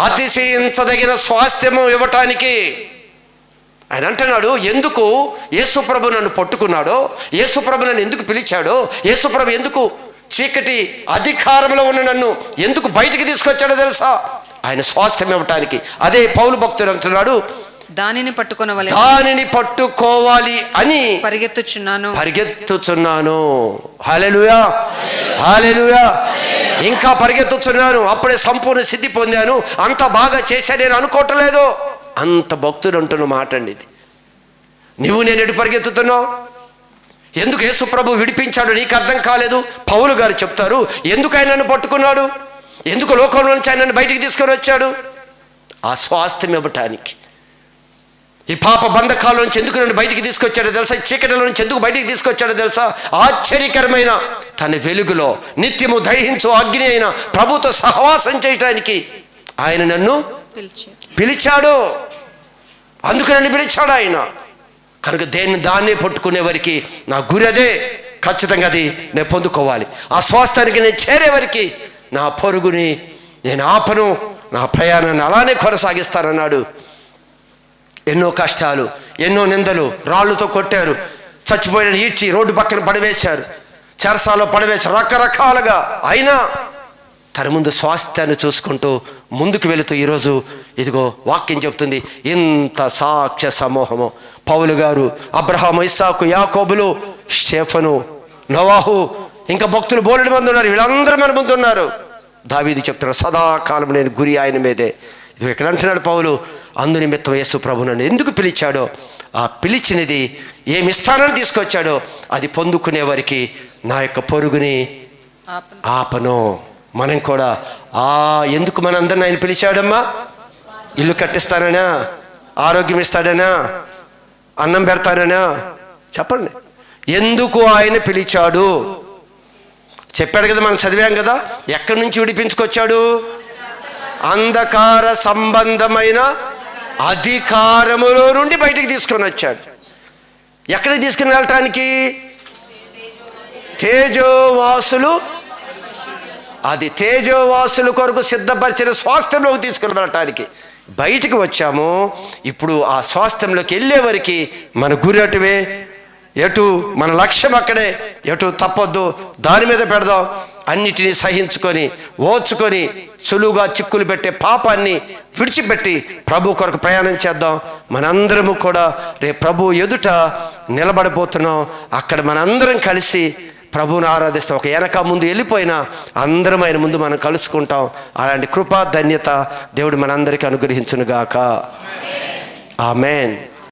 అతిశయించదగిన స్వాస్థ్యము ఇవ్వటానికి. ఆయన అంటున్నాడు, ఎందుకు యేసుప్రభు నన్ను పట్టుకున్నాడో, యేసుప్రభు నన్ను ఎందుకు పిలిచాడో, యేసుప్రభు ఎందుకు చీకటి అధికారంలో ఉన్న నన్ను ఎందుకు బయటికి తీసుకొచ్చాడో తెలుసా? ఆయన స్వాస్థ్యం ఇవ్వటానికి. అదే పౌలు భక్తుడు అంటున్నాడు, దానిని పట్టుకోవాలి అని పరిగెత్తుచున్నాను. హల్లెలూయా, హల్లెలూయా. ఇంకా పరిగెత్తుచున్నాను, అప్పుడే సంపూర్ణ సిద్ధి పొందాను, అంత బాగా చేశా నేను అనుకోవట్లేదు. అంత భక్తుడు అంటున్న మాట అండి ఇది. నువ్వు నేను ఎటు పరిగెత్తుతున్నావు? ఎందుకు యేసు ప్రభు విడిపించాడు నీకు అర్థం కాలేదు. పౌలు గారు చెప్తారు, ఎందుకు ఆయన నన్ను పట్టుకున్నాడు, ఎందుకు లోకంలో నుంచి ఆయన నన్ను బయటికి తీసుకొని వచ్చాడు? ఆ స్వాస్థ్యం ఇవ్వటానికి. ఈ పాప బంధకాల నుంచి ఎందుకు నన్ను బయటికి తీసుకొచ్చాడో తెలుసా? చీకటిలో నుంచి ఎందుకు బయటికి తీసుకొచ్చాడో తెలుసా? ఆశ్చర్యకరమైన తన వెలుగులో నిత్యము దహించు అగ్ని అయిన ప్రభుతో సహవాసం చేయటానికి ఆయన నన్ను పిలిచాడు. అందుకు నన్ను పిలిచాడు ఆయన. కనుక దాన్నే పట్టుకునే వరకు నా గురి అదే. ఖచ్చితంగా అది నేను పొందుకోవాలి. ఆ స్వాస్థానికి నేను చేరే వరకు నా పొరుగుని నేను ఆపను, నా ప్రయాణాన్ని అలానే కొనసాగిస్తానన్నాడు. ఎన్నో కష్టాలు, ఎన్నో నిందలు, రాళ్ళతో కొట్టారు, చచ్చిపోయిన ఈడ్చి రోడ్డు పక్కన పడవేశారు, చెరసాలో పడవేశారు, రకరకాలుగా. అయినా తన ముందు స్వాస్థ్యాన్ని చూసుకుంటూ ముందుకు వెళుతూ ఈరోజు ఇదిగో వాక్యం చెప్తుంది, ఇంత సాక్ష్య సమూహము. పౌలు గారు, అబ్రహాము, ఇస్సాకు, యాకోబులు, స్టెఫను, నోవాహు, ఇంకా భక్తులు బోలెడు మంది ఉన్నారు. వీళ్ళందరూ మన ముందు ఉన్నారు. దావీదు చెప్తున్నారు, సదాకాలం నేను గురి ఆయన మీదే. ఇది ఎక్కడ అంటున్నాడు పౌలు, అందు నిమిత్తం యేసు ప్రభు నన్ను ఎందుకు పిలిచాడో, ఆ పిలిచినది ఏమి స్థానాన్ని తీసుకొచ్చాడో అది పొందుకునే వారికి నా యొక్క పొరుగుని ఆపను. మనం కూడా ఎందుకు మనందరిని ఆయన పిలిచాడమ్మా? ఇల్లు కట్టిస్తానన్నా, ఆరోగ్యం ఇస్తాడనా, అన్నం పెడతానన్నా? చెప్పండి, ఎందుకు ఆయన పిలిచాడు? చెప్పాడు కదా, మనం చదివాం కదా. ఎక్కడి నుంచి విడిపించుకొచ్చాడు? అంధకార సంబంధమైన అధికారములో నుండి బయటికి తీసుకొని వచ్చాడు. ఎక్కడికి తీసుకుని వెళ్ళటానికి? తేజోవాసులు, అది తేజోవాసుల కొరకు సిద్ధపరిచిన స్వాస్థ్యంలోకి తీసుకుని వెళ్ళటానికి బయటికి వచ్చాము. ఇప్పుడు ఆ స్వాస్థ్యంలోకి వెళ్ళే వరకు మన గురి అటువే, ఎటు మన లక్ష్యం అక్కడే, ఎటు తప్పొద్దు, దాని మీద పెడదాం. అన్నిటినీ సహించుకొని ఓర్చుకొని సులువుగా చిక్కులు పెట్టే పాపాన్ని విడిచిపెట్టి ప్రభు కొరకు ప్రయాణం చేద్దాం. మనందరము కూడా రేపు ప్రభు ఎదుట నిలబడిపోతున్నాం. అక్కడ మనందరం కలిసి ప్రభువుని ఆరాధిస్తాం. ఒక వెనక ముందు వెళ్ళిపోయినా అందరం ఆయన ముందు మనం కలుసుకుంటాం. అలాంటి కృపా ధన్యత దేవుడు మనందరికీ అనుగ్రహించునుగాక. ఆమేన్.